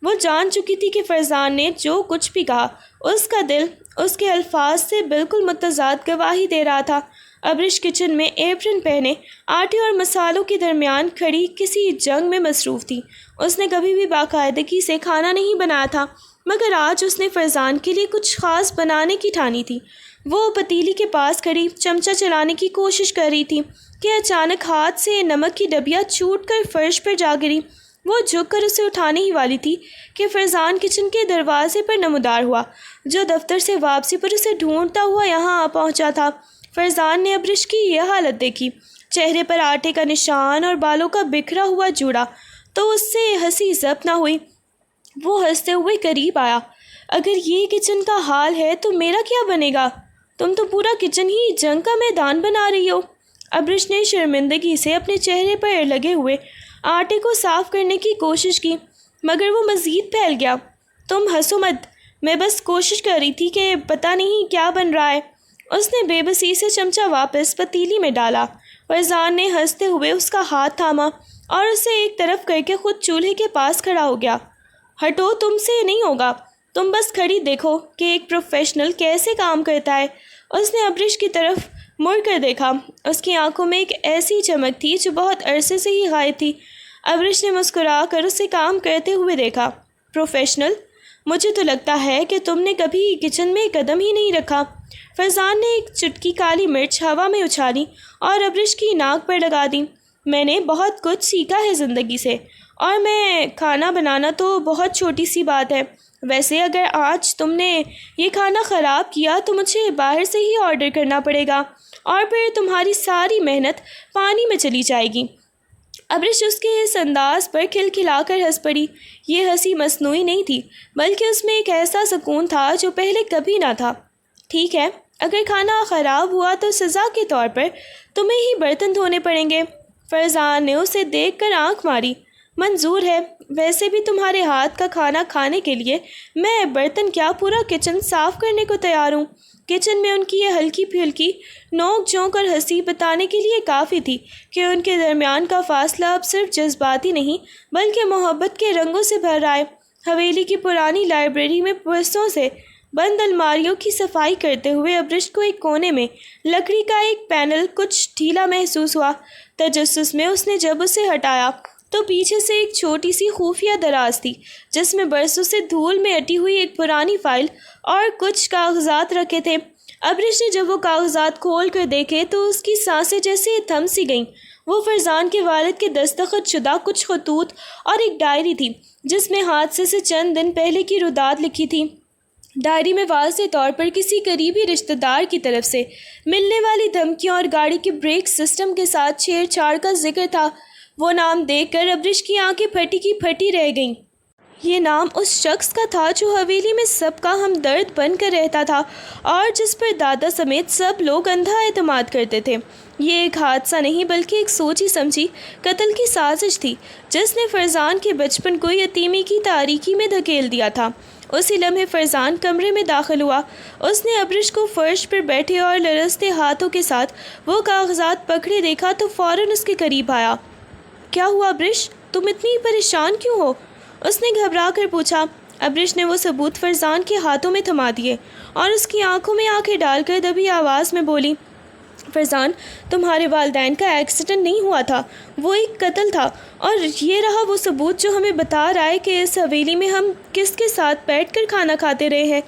وہ جان چکی تھی کہ فرزان نے جو کچھ بھی کہا، اس کا دل اس کے الفاظ سے بالکل متضاد گواہی دے رہا تھا۔ ابرش کچن میں ایپرن پہنے آٹے اور مسالوں کے درمیان کھڑی کسی جنگ میں مصروف تھی۔ اس نے کبھی بھی باقاعدگی سے کھانا نہیں بنایا تھا، مگر آج اس نے فرزان کے لیے کچھ خاص بنانے کی ٹھانی تھی۔ وہ پتیلی کے پاس کھڑی چمچہ چلانے کی کوشش کر رہی تھی کہ اچانک ہاتھ سے نمک کی ڈبیا چھوٹ کر فرش پر جا گری۔ وہ جھک کر اسے اٹھانے ہی والی تھی کہ فرزان کچن کے دروازے پر نمودار ہوا، جو دفتر سے واپسی پر اسے ڈھونڈتا ہوا یہاں آ پہنچا تھا۔ فرزان نے ابرش کی یہ حالت دیکھی، چہرے پر آٹے کا نشان اور بالوں کا بکھرا ہوا جوڑا، تو اس سے ہنسی ضبط نہ ہوئی۔ وہ ہنستے ہوئے قریب آیا، اگر یہ کچن کا حال ہے تو میرا کیا بنے گا؟ تم تو پورا کچن ہی جنگ کا میدان بنا رہی ہو۔ ابرش نے شرمندگی سے اپنے چہرے پر لگے ہوئے آٹے کو صاف کرنے کی کوشش کی، مگر وہ مزید پھیل گیا۔ تم ہنسو مت، میں بس کوشش کر رہی تھی کہ پتہ نہیں کیا بن رہا ہے۔ اس نے بے بسی سے چمچہ واپس پتیلی میں ڈالا۔ فرزان نے ہنستے ہوئے اس کا ہاتھ تھاما اور اسے ایک طرف کر کے خود چولہے کے پاس کھڑا ہو گیا۔ ہٹو، تم سے نہیں ہوگا، تم بس کھڑی دیکھو کہ ایک پروفیشنل کیسے کام کرتا ہے۔ اس نے ابرش کی طرف مڑ کر دیکھا، اس کی آنکھوں میں ایک ایسی چمک تھی جو بہت عرصے سے ہی غائب تھی۔ ابرش نے مسکرا کر اسے کام کرتے ہوئے دیکھا۔ پروفیشنل؟ مجھے تو لگتا ہے کہ تم نے کبھی کچن میں قدم ہی نہیں رکھا۔ فرزان نے ایک چٹکی کالی مرچ ہوا میں اچھالی اور ابرش کی ناک پر لگا دی۔ میں نے بہت کچھ سیکھا ہے زندگی سے، اور میں کھانا بنانا تو بہت چھوٹی سی بات ہے۔ ویسے اگر آج تم نے یہ کھانا خراب کیا تو مجھے باہر سے ہی آرڈر کرنا پڑے گا، اور پھر تمہاری ساری محنت پانی میں چلی جائے گی۔ ابرش اس کے اس انداز پر کھلکھلا کر ہنس پڑی۔ یہ ہنسی مصنوعی نہیں تھی، بلکہ اس میں ایک ایسا سکون تھا جو پہلے کبھی نہ تھا۔ ٹھیک ہے، اگر کھانا خراب ہوا تو سزا کے طور پر تمہیں ہی برتن دھونے پڑیں گے۔ فرزان نے اسے دیکھ کر آنکھ ماری۔ منظور ہے، ویسے بھی تمہارے ہاتھ کا کھانا کھانے کے لیے میں برتن کیا پورا کچن صاف کرنے کو تیار ہوں۔ کچن میں ان کی یہ ہلکی پھلکی نوک جھونک اور ہنسی بتانے کے لیے کافی تھی کہ ان کے درمیان کا فاصلہ اب صرف جذباتی نہیں بلکہ محبت کے رنگوں سے بھر رہا ہے۔ حویلی کی پرانی لائبریری میں برسوں سے بند الماریوں کی صفائی کرتے ہوئے ابرش کو ایک کونے میں لکڑی کا ایک پینل کچھ ڈھیلا محسوس ہوا۔ تجسس میں اس نے جب اسے ہٹایا تو پیچھے سے ایک چھوٹی سی خفیہ دراز تھی جس میں برسوں سے دھول میں اٹی ہوئی ایک پرانی فائل اور کچھ کاغذات رکھے تھے۔ ابرش نے جب وہ کاغذات کھول کر دیکھے تو اس کی سانسیں جیسے تھم سی گئیں۔ وہ فرزان کے والد کے دستخط شدہ کچھ خطوط اور ایک ڈائری تھی جس میں حادثے سے چند دن پہلے کی رودات لکھی تھی۔ ڈائری میں واضح طور پر کسی قریبی رشتہ دار کی طرف سے ملنے والی دھمکیوں اور گاڑی کے بریک سسٹم کے ساتھ چھیڑ چھاڑ کا ذکر تھا۔ وہ نام دیکھ کر ابرش کی آنکھیں پھٹی کی پھٹی رہ گئیں۔ یہ نام اس شخص کا تھا جو حویلی میں سب کا ہمدرد بن کر رہتا تھا اور جس پر دادا سمیت سب لوگ اندھا اعتماد کرتے تھے۔ یہ ایک حادثہ نہیں بلکہ ایک سوچی سمجھی قتل کی سازش تھی جس نے فرزان کے بچپن کو یتیمی کی تاریکی میں دھکیل دیا تھا۔ اسی لمحے فرزان کمرے میں داخل ہوا۔ اس نے ابرش کو فرش پر بیٹھے اور لرزتے ہاتھوں کے ساتھ وہ کاغذات پکڑے دیکھا تو فوراً اس کے قریب آیا۔ کیا ہوا ابرش؟ تم اتنی پریشان کیوں ہو؟ اس نے گھبرا کر پوچھا۔ ابرش نے وہ ثبوت فرزان کے ہاتھوں میں تھما دیے اور اس کی آنکھوں میں آنکھیں ڈال کر دبی آواز میں بولی، فرزان، تمہارے والدین کا ایکسیڈنٹ نہیں ہوا تھا، وہ ایک قتل تھا، اور یہ رہا وہ ثبوت جو ہمیں بتا رہا ہے کہ اس حویلی میں ہم کس کے ساتھ بیٹھ کر کھانا کھاتے رہے ہیں۔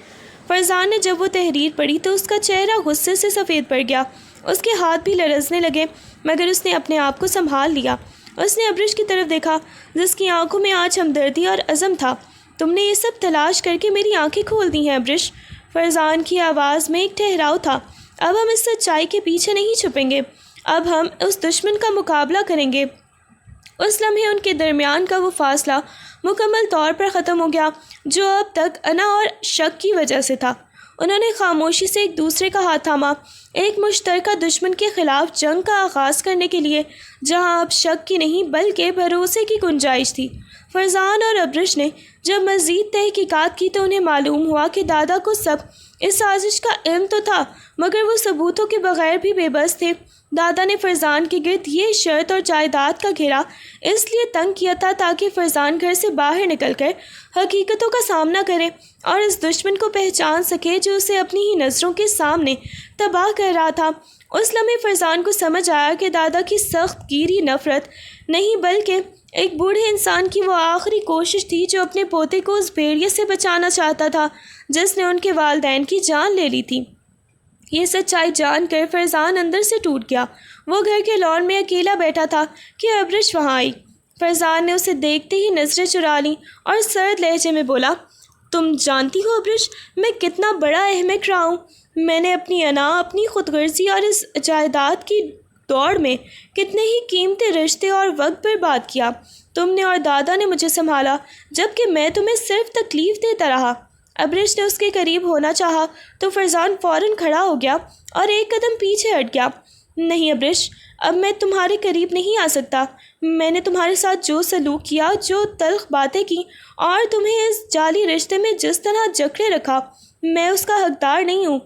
فرزان نے جب وہ تحریر پڑھی تو اس کا چہرہ غصے سے سفید پڑ گیا۔ اس کے ہاتھ بھی لرزنے لگے، مگر اس نے اپنے آپ کو سنبھال لیا۔ اس نے ابرش کی طرف دیکھا جس کی آنکھوں میں آج ہمدردی اور عزم تھا۔ تم نے یہ سب تلاش کر کے میری آنکھیں کھول دی ہیں ابرش، فرزان کی آواز میں ایک ٹھہراؤ تھا۔ اب ہم اس سچائی کے پیچھے نہیں چھپیں گے، اب ہم اس دشمن کا مقابلہ کریں گے۔ اس لمحے ان کے درمیان کا وہ فاصلہ مکمل طور پر ختم ہو گیا جو اب تک انا اور شک کی وجہ سے تھا۔ انہوں نے خاموشی سے ایک دوسرے کا ہاتھ تھاما، ایک مشترکہ دشمن کے خلاف جنگ کا آغاز کرنے کے لیے، جہاں اب شک کی نہیں بلکہ بھروسے کی گنجائش تھی۔ فرزان اور ابرش نے جب مزید تحقیقات کی تو انہیں معلوم ہوا کہ دادا کو سب اس سازش کا علم تو تھا، مگر وہ ثبوتوں کے بغیر بھی بے بس تھے۔ دادا نے فرزان کے گرد یہ شرط اور جائیداد کا گھیرا اس لیے تنگ کیا تھا تاکہ فرزان گھر سے باہر نکل کر حقیقتوں کا سامنا کرے اور اس دشمن کو پہچان سکے جو اسے اپنی ہی نظروں کے سامنے تباہ کر رہا تھا۔ اس لمحے فرزان کو سمجھ آیا کہ دادا کی سخت گیری نفرت نہیں بلکہ ایک بوڑھے انسان کی وہ آخری کوشش تھی جو اپنے پوتے کو اس بھیڑیے سے بچانا چاہتا تھا جس نے ان کے والدین کی جان لے لی تھی۔ یہ سچائی جان کر فرزان اندر سے ٹوٹ گیا۔ وہ گھر کے لان میں اکیلا بیٹھا تھا کہ ابرش وہاں آئی۔ فرزان نے اسے دیکھتے ہی نظریں چرا لیں اور سرد لہجے میں بولا، تم جانتی ہو ابرش، میں کتنا بڑا احمق رہا ہوں۔ میں نے اپنی انا، اپنی خود غرضی اور اس جائیداد کی دوڑ میں کتنے ہی قیمتی رشتے اور وقت برباد کیا۔ تم نے اور دادا نے مجھے سنبھالا جبکہ میں تمہیں صرف تکلیف دیتا رہا۔ ابرش نے اس کے قریب ہونا چاہا تو فرزان فوراً کھڑا ہو گیا اور ایک قدم پیچھے ہٹ گیا۔ نہیں ابرش، اب میں تمہارے قریب نہیں آ سکتا۔ میں نے تمہارے ساتھ جو سلوک کیا، جو تلخ باتیں کی اور تمہیں اس جعلی رشتے میں جس طرح جکڑے رکھا، میں اس کا حقدار نہیں ہوں۔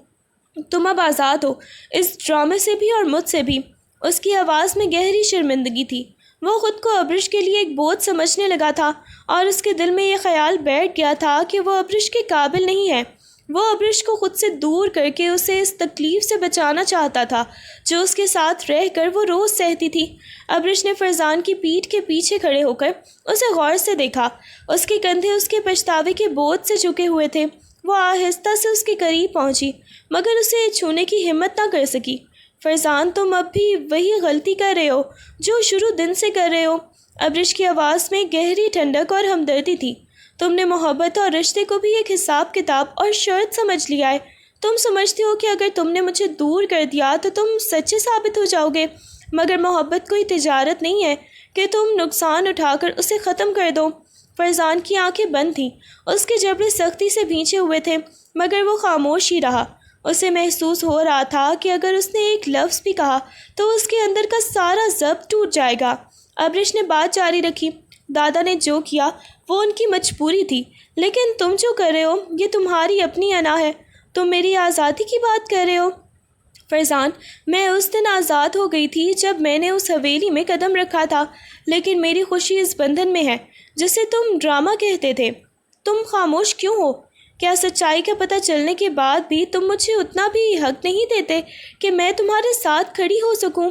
تم اب آزاد ہو، اس ڈرامے سے بھی اور مجھ سے بھی۔ اس کی آواز میں گہری شرمندگی تھی۔ وہ خود کو ابرش کے لیے ایک بوجھ سمجھنے لگا تھا اور اس کے دل میں یہ خیال بیٹھ گیا تھا کہ وہ ابرش کے قابل نہیں ہے۔ وہ ابرش کو خود سے دور کر کے اسے اس تکلیف سے بچانا چاہتا تھا جو اس کے ساتھ رہ کر وہ روز سہتی تھی۔ ابرش نے فرزان کی پیٹھ کے پیچھے کھڑے ہو کر اسے غور سے دیکھا۔ اس کے کندھے اس کے پچھتاوے کے بوجھ سے جھکے ہوئے تھے۔ وہ آہستہ سے اس کے قریب پہنچی مگر اسے چھونے کی ہمت نہ کر سکی۔ فرزان، تم اب بھی وہی غلطی کر رہے ہو جو شروع دن سے کر رہے ہو۔ ابرش کی آواز میں گہری ٹھنڈک اور ہمدردی تھی۔ تم نے محبت اور رشتے کو بھی ایک حساب کتاب اور شرط سمجھ لیا ہے۔ تم سمجھتے ہو کہ اگر تم نے مجھے دور کر دیا تو تم سچے ثابت ہو جاؤ گے، مگر محبت کوئی تجارت نہیں ہے کہ تم نقصان اٹھا کر اسے ختم کر دو۔ فرزان کی آنکھیں بند تھیں، اس کے جبڑے سختی سے بھینچے ہوئے تھے مگر وہ خاموش ہی رہا۔ اسے محسوس ہو رہا تھا کہ اگر اس نے ایک لفظ بھی کہا تو اس کے اندر کا سارا ضبط ٹوٹ جائے گا۔ ابرش نے بات جاری رکھی، دادا نے جو کیا وہ ان کی مجبوری تھی، لیکن تم جو کر رہے ہو یہ تمہاری اپنی انا ہے۔ تم میری آزادی کی بات کر رہے ہو۔ فرزان، میں اس دن آزاد ہو گئی تھی جب میں نے اس حویلی میں قدم رکھا تھا، لیکن میری خوشی اس بندھن میں ہے جسے تم ڈرامہ کہتے تھے۔ تم خاموش کیوں ہو؟ کیا سچائی کا پتہ چلنے کے بعد بھی تم مجھے اتنا بھی حق نہیں دیتے کہ میں تمہارے ساتھ کھڑی ہو سکوں؟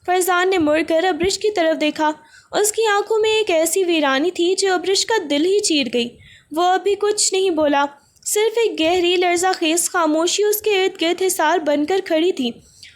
فرزان نے مڑ کر ابرش کی طرف دیکھا۔ اس کی آنکھوں میں ایک ایسی ویرانی تھی جو ابرش کا دل ہی چیر گئی۔ وہ ابھی کچھ نہیں بولا، صرف ایک گہری لرزہ خیز خاموشی اس کے ارد گرد حصار بن کر کھڑی تھی۔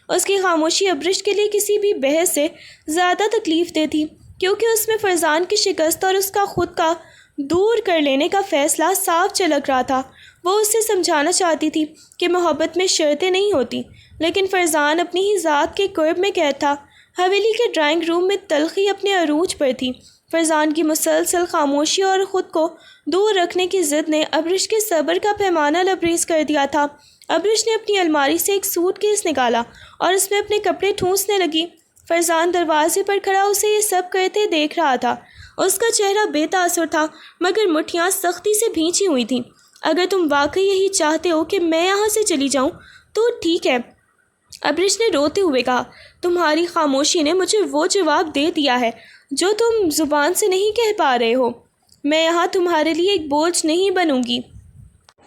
اس کی خاموشی ابرش کے لیے کسی بھی بحث سے زیادہ تکلیف دہ تھی، کیونکہ اس میں فرزان کی شکست اور اس کا خود کا دور کر لینے کا فیصلہ صاف جھلک رہا تھا۔ وہ اسے سمجھانا چاہتی تھی کہ محبت میں شرطیں نہیں ہوتی، لیکن فرزان اپنی ہی ذات کے قرب میں قید تھا۔ حویلی کے ڈرائنگ روم میں تلخی اپنے عروج پر تھی۔ فرزان کی مسلسل خاموشی اور خود کو دور رکھنے کی ضد نے ابرش کے صبر کا پیمانہ لبریز کر دیا تھا۔ ابرش نے اپنی الماری سے ایک سوٹ کیس نکالا اور اس میں اپنے کپڑے ٹھونسنے لگی۔ فرزان دروازے پر کھڑا اسے یہ سب کرتے دیکھ رہا تھا۔ اس کا چہرہ بے تاثر تھا مگر مٹھیاں سختی سے بھینچی ہوئی تھیں۔ اگر تم واقعی یہی چاہتے ہو کہ میں یہاں سے چلی جاؤں تو ٹھیک ہے، ابرش نے روتے ہوئے کہا۔ تمہاری خاموشی نے مجھے وہ جواب دے دیا ہے جو تم زبان سے نہیں کہہ پا رہے ہو۔ میں یہاں تمہارے لیے ایک بوجھ نہیں بنوں گی۔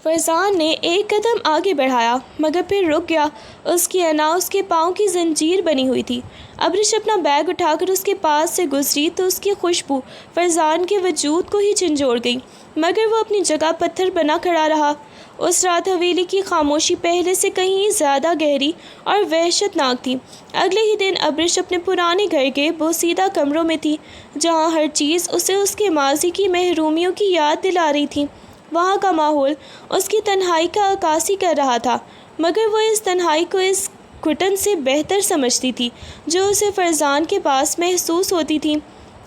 فرزان نے ایک قدم آگے بڑھایا مگر پھر رک گیا۔ اس کی انا اس کے پاؤں کی زنجیر بنی ہوئی تھی۔ ابرش اپنا بیگ اٹھا کر اس کے پاس سے گزری تو اس کی خوشبو فرزان کے وجود کو ہی جھنجھوڑ گئی، مگر وہ اپنی جگہ پتھر بنا کھڑا رہا۔ اس رات حویلی کی خاموشی پہلے سے کہیں زیادہ گہری اور وحشت ناک تھی۔ اگلے ہی دن ابرش اپنے پرانے گھر کے بوسیدہ کمروں میں تھی، جہاں ہر چیز اسے اس کے ماضی کی محرومیوں کی یاد دلا رہی تھی۔ وہاں کا ماحول اس کی تنہائی کا عکاسی کر رہا تھا، مگر وہ اس تنہائی کو اس گھٹن سے بہتر سمجھتی تھی جو اسے فرزان کے پاس محسوس ہوتی تھی۔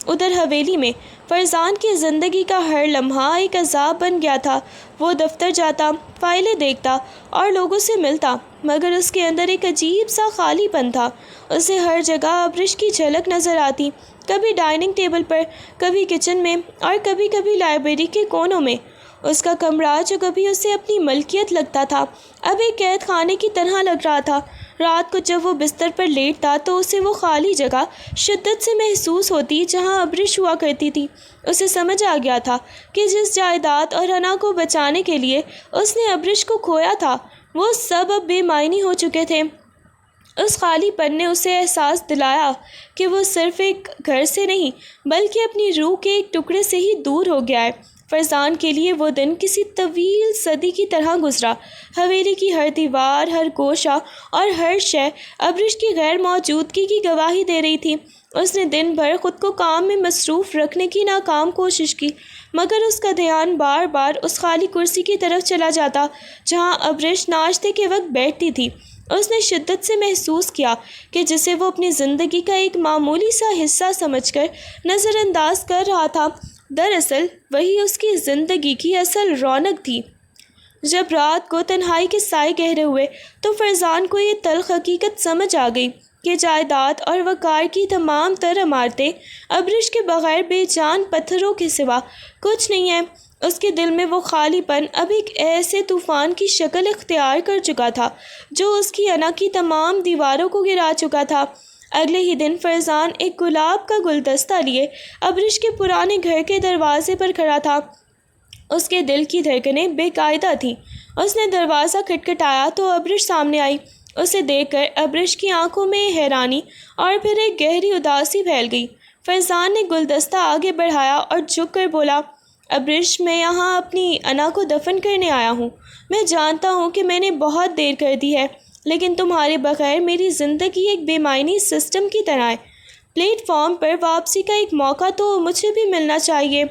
ادھر حویلی میں فرزان کی زندگی کا ہر لمحہ ایک عذاب بن گیا تھا۔ وہ دفتر جاتا، فائلیں دیکھتا اور لوگوں سے ملتا، مگر اس کے اندر ایک عجیب سا خالی پن تھا۔ اسے ہر جگہ ابرش کی جھلک نظر آتی، کبھی ڈائننگ ٹیبل پر، کبھی کچن میں اور کبھی کبھی لائبریری کے کونوں میں۔ اس کا کمرہ جو کبھی اسے اپنی ملکیت لگتا تھا اب ایک قید خانے کی طرح لگ رہا تھا۔ رات کو جب وہ بستر پر لیٹتا تو اسے وہ خالی جگہ شدت سے محسوس ہوتی جہاں ابرش ہوا کرتی تھی۔ اسے سمجھ آ گیا تھا کہ جس جائیداد اور انا کو بچانے کے لیے اس نے ابرش کو کھویا تھا وہ سب اب بے معنی ہو چکے تھے۔ اس خالی پن نے اسے احساس دلایا کہ وہ صرف ایک گھر سے نہیں بلکہ اپنی روح کے ایک ٹکڑے سے ہی دور ہو گیا ہے۔ فرزان کے لیے وہ دن کسی طویل صدی کی طرح گزرا۔ حویلی کی ہر دیوار، ہر گوشہ اور ہر شے ابرش کی غیر موجودگی کی گواہی دے رہی تھی۔ اس نے دن بھر خود کو کام میں مصروف رکھنے کی ناکام کوشش کی، مگر اس کا دھیان بار بار اس خالی کرسی کی طرف چلا جاتا جہاں ابرش ناشتے کے وقت بیٹھتی تھی۔ اس نے شدت سے محسوس کیا کہ جسے وہ اپنی زندگی کا ایک معمولی سا حصہ سمجھ کر نظر انداز کر رہا تھا، دراصل وہی اس کی زندگی کی اصل رونق تھی۔ جب رات کو تنہائی کے سائے گہرے ہوئے تو فرزان کو یہ تلخ حقیقت سمجھ آ گئی کہ جائیداد اور وقار کی تمام تر عمارتیں ابرش کے بغیر بے جان پتھروں کے سوا کچھ نہیں ہیں۔ اس کے دل میں وہ خالی پن اب ایک ایسے طوفان کی شکل اختیار کر چکا تھا جو اس کی انا کی تمام دیواروں کو گرا چکا تھا۔ اگلے ہی دن فرزان ایک گلاب کا گلدستہ لیے ابرش کے پرانے گھر کے دروازے پر کھڑا تھا۔ اس کے دل کی دھڑکنیں بے قاعدہ تھیں۔ اس نے دروازہ کھٹکھٹایا تو ابرش سامنے آئی۔ اسے دیکھ کر ابرش کی آنکھوں میں حیرانی اور پھر ایک گہری اداسی پھیل گئی۔ فرزان نے گلدستہ آگے بڑھایا اور جھک کر بولا، ابرش، میں یہاں اپنی انا کو دفن کرنے آیا ہوں۔ میں جانتا ہوں کہ میں نے بہت دیر کر دی ہے، لیکن تمہارے بغیر میری زندگی ایک بے معنی سسٹم کی طرح ہے۔ پلیٹ فارم پر واپسی کا ایک موقع تو مجھے بھی ملنا چاہیے۔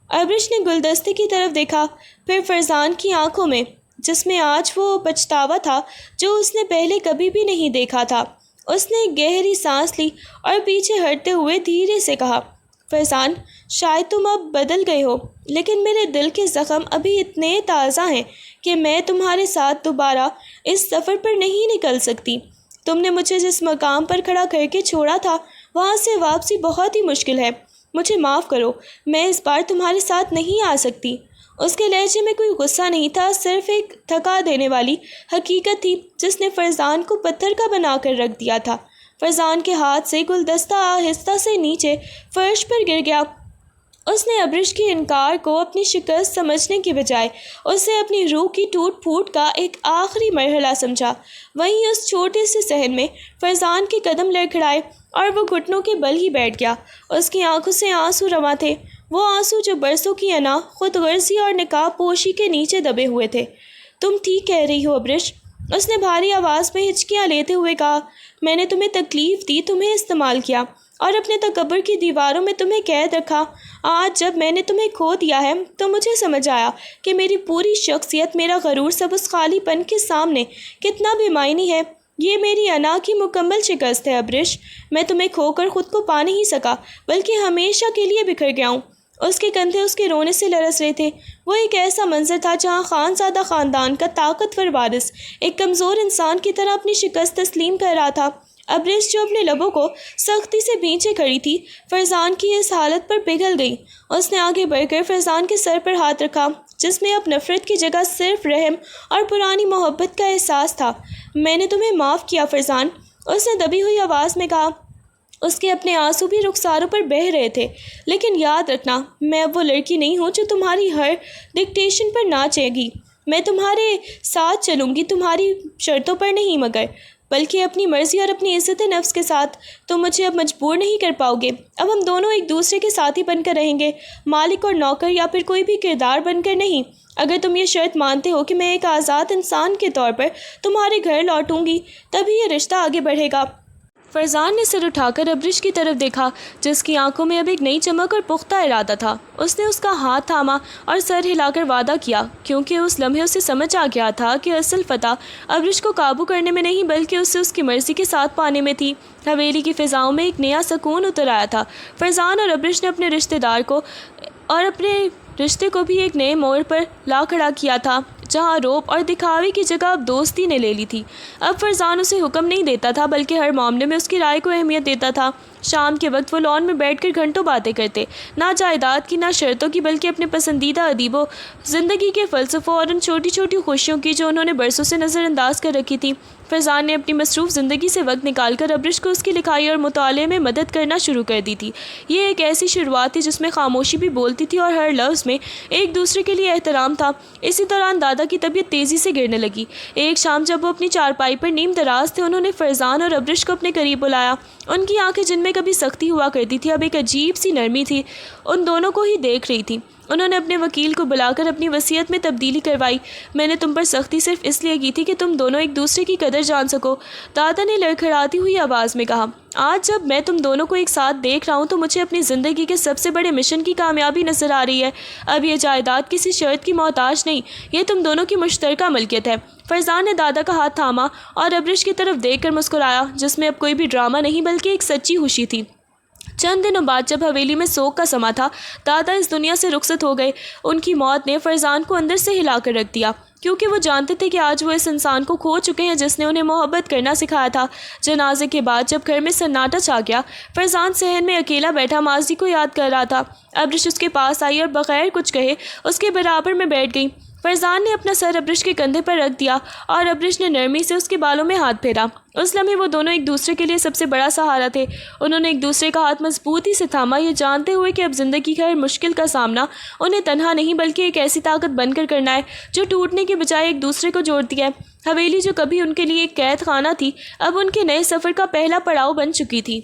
ابرش نے گلدستے کی طرف دیکھا، پھر فرزان کی آنکھوں میں، جس میں آج وہ پچھتاوا تھا جو اس نے پہلے کبھی بھی نہیں دیکھا تھا۔ اس نے ایک گہری سانس لی اور پیچھے ہٹتے ہوئے دھیرے سے کہا، فرزان، شاید تم اب بدل گئے ہو، لیکن میرے دل کے زخم ابھی اتنے تازہ ہیں کہ میں تمہارے ساتھ دوبارہ اس سفر پر نہیں نکل سکتی۔ تم نے مجھے جس مقام پر کھڑا کر کے چھوڑا تھا وہاں سے واپسی بہت ہی مشکل ہے۔ مجھے معاف کرو، میں اس بار تمہارے ساتھ نہیں آ سکتی۔ اس کے لہجے میں کوئی غصہ نہیں تھا، صرف ایک تھکا دینے والی حقیقت تھی جس نے فرزان کو پتھر کا بنا کر رکھ دیا تھا۔ فرزان کے ہاتھ سے گلدستہ آہستہ سے نیچے فرش پر گر گیا۔ اس نے ابرش کے انکار کو اپنی شکست سمجھنے کی بجائے اسے اپنی روح کی ٹوٹ پھوٹ کا ایک آخری مرحلہ سمجھا۔ وہیں اس چھوٹے سے صحن میں فرزان کے قدم لڑکھڑائے اور وہ گھٹنوں کے بل ہی بیٹھ گیا۔ اس کی آنکھوں سے آنسو رواں تھے، وہ آنسو جو برسوں کی انا، خود غرضی اور نقاب پوشی کے نیچے دبے ہوئے تھے۔ تم ٹھیک کہہ رہی ہو ابرش، اس نے بھاری آواز میں ہچکیاں لیتے ہوئے کہا۔ میں نے تمہیں تکلیف دی، تمہیں استعمال کیا اور اپنے تکبر کی دیواروں میں تمہیں قید رکھا۔ آج جب میں نے تمہیں کھو دیا ہے تو مجھے سمجھ آیا کہ میری پوری شخصیت، میرا غرور سب اس خالی پن کے سامنے کتنا بے معنی ہے۔ یہ میری انا کی مکمل شکست ہے ابرش۔ میں تمہیں کھو کر خود کو پا نہیں سکا بلکہ ہمیشہ کے لیے بکھر گیا ہوں۔ اس کے کندھے اس کے رونے سے لرز رہے تھے۔ وہ ایک ایسا منظر تھا جہاں خانزادہ خاندان کا طاقتور وارث ایک کمزور انسان کی طرح اپنی شکست تسلیم کر رہا تھا۔ ابرش جو اپنے لبوں کو سختی سے بھینچے کھڑی تھی فرزان کی اس حالت پر پگھل گئی۔ اس نے آگے بڑھ کر فرزان کے سر پر ہاتھ رکھا جس میں اب نفرت کی جگہ صرف رحم اور پرانی محبت کا احساس تھا۔ میں نے تمہیں معاف کیا فرزان، اس نے دبی ہوئی آواز میں کہا۔ اس کے اپنے آنسو بھی رخساروں پر بہہ رہے تھے۔ لیکن یاد رکھنا، میں اب وہ لڑکی نہیں ہوں جو تمہاری ہر ڈکٹیشن پر ناچے گی۔ میں تمہارے ساتھ چلوں گی، تمہاری شرطوں پر نہیں مگر بلکہ اپنی مرضی اور اپنی عزت نفس کے ساتھ۔ تم مجھے اب مجبور نہیں کر پاؤ گے۔ اب ہم دونوں ایک دوسرے کے ساتھی بن کر رہیں گے، مالک اور نوکر یا پھر کوئی بھی کردار بن کر نہیں۔ اگر تم یہ شرط مانتے ہو کہ میں ایک آزاد انسان کے طور پر تمہارے گھر لوٹوں گی، تبھی یہ رشتہ آگے بڑھے گا۔ فرزان نے سر اٹھا کر ابرش کی طرف دیکھا جس کی آنکھوں میں اب ایک نئی چمک اور پختہ ارادہ تھا۔ اس نے اس کا ہاتھ تھاما اور سر ہلا کر وعدہ کیا، کیونکہ اس لمحے اسے سمجھ آ گیا تھا کہ اصل فتح ابرش کو قابو کرنے میں نہیں بلکہ اسے اس کی مرضی کے ساتھ پانے میں تھی۔ حویلی کی فضاؤں میں ایک نیا سکون اتر آیا تھا۔ فرزان اور ابرش نے اپنے رشتہ دار کو اور اپنے رشتے کو بھی ایک نئے موڑ پر لا کھڑا کیا تھا، جہاں روب اور دکھاوے کی جگہ اب دوستی نے لے لی تھی۔ اب فرزان اسے حکم نہیں دیتا تھا بلکہ ہر معاملے میں اس کی رائے کو اہمیت دیتا تھا۔ شام کے وقت وہ لان میں بیٹھ کر گھنٹوں باتیں کرتے، نہ جائیداد کی نہ شرطوں کی، بلکہ اپنے پسندیدہ ادیبوں، زندگی کے فلسفوں اور ان چھوٹی چھوٹی خوشیوں کی جو انہوں نے برسوں سے نظر انداز کر رکھی تھی۔ فرزان نے اپنی مصروف زندگی سے وقت نکال کر ابرش کو اس کی لکھائی اور مطالعے میں مدد کرنا شروع کر دی تھی۔ یہ ایک ایسی شروعات تھی جس میں خاموشی بھی بولتی تھی اور ہر لفظ میں ایک دوسرے کے لیے احترام تھا۔ اسی دوران دادا کی طبیعت تیزی سے گرنے لگی۔ ایک شام جب وہ اپنی چارپائی پر نیم دراز تھے، انہوں نے فرزان اور ابرش کو اپنے قریب بلایا۔ ان کی آنکھیں جن میں کبھی سختی ہوا کرتی تھی اب ایک عجیب سی نرمی تھی، ان دونوں کو ہی دیکھ رہی تھی۔ انہوں نے اپنے وکیل کو بلا کر اپنی وصیت میں تبدیلی کروائی۔ میں نے تم پر سختی صرف اس لیے کی تھی کہ تم دونوں ایک دوسرے کی قدر جان سکو، دادا نے لڑکھڑاتی ہوئی آواز میں کہا۔ آج جب میں تم دونوں کو ایک ساتھ دیکھ رہا ہوں تو مجھے اپنی زندگی کے سب سے بڑے مشن کی کامیابی نظر آ رہی ہے۔ اب یہ جائیداد کسی شرط کی محتاج نہیں، یہ تم دونوں کی مشترکہ ملکیت ہے۔ فرزان نے دادا کا ہاتھ تھاما اور ابرش کی طرف دیکھ کر مسکرایا، جس میں اب کوئی بھی ڈرامہ نہیں بلکہ ایک سچی خوشی تھی۔ چند دنوں بعد جب حویلی میں سوگ کا سما تھا، دادا اس دنیا سے رخصت ہو گئے۔ ان کی موت نے فرزان کو اندر سے ہلا کر رکھ دیا، کیونکہ وہ جانتے تھے کہ آج وہ اس انسان کو کھو چکے ہیں جس نے انہیں محبت کرنا سکھایا تھا۔ جنازے کے بعد جب گھر میں سناٹا چھا گیا، فرزان صحن میں اکیلا بیٹھا ماضی کو یاد کر رہا تھا۔ ابرش اس کے پاس آئی اور بغیر کچھ کہے اس کے برابر میں بیٹھ گئی۔ فرزان نے اپنا سر ابرش کے کندھے پر رکھ دیا اور ابرش نے نرمی سے اس کے بالوں میں ہاتھ پھیرا۔ اس لمحے وہ دونوں ایک دوسرے کے لیے سب سے بڑا سہارا تھے۔ انہوں نے ایک دوسرے کا ہاتھ مضبوطی سے تھاما، یہ جانتے ہوئے کہ اب زندگی کا ہر مشکل کا سامنا انہیں تنہا نہیں بلکہ ایک ایسی طاقت بن کر کرنا ہے جو ٹوٹنے کے بجائے ایک دوسرے کو جوڑتی ہے۔ حویلی جو کبھی ان کے لیے ایک قید خانہ تھی، اب ان کے نئے سفر کا پہلا پڑاؤ بن چکی تھی۔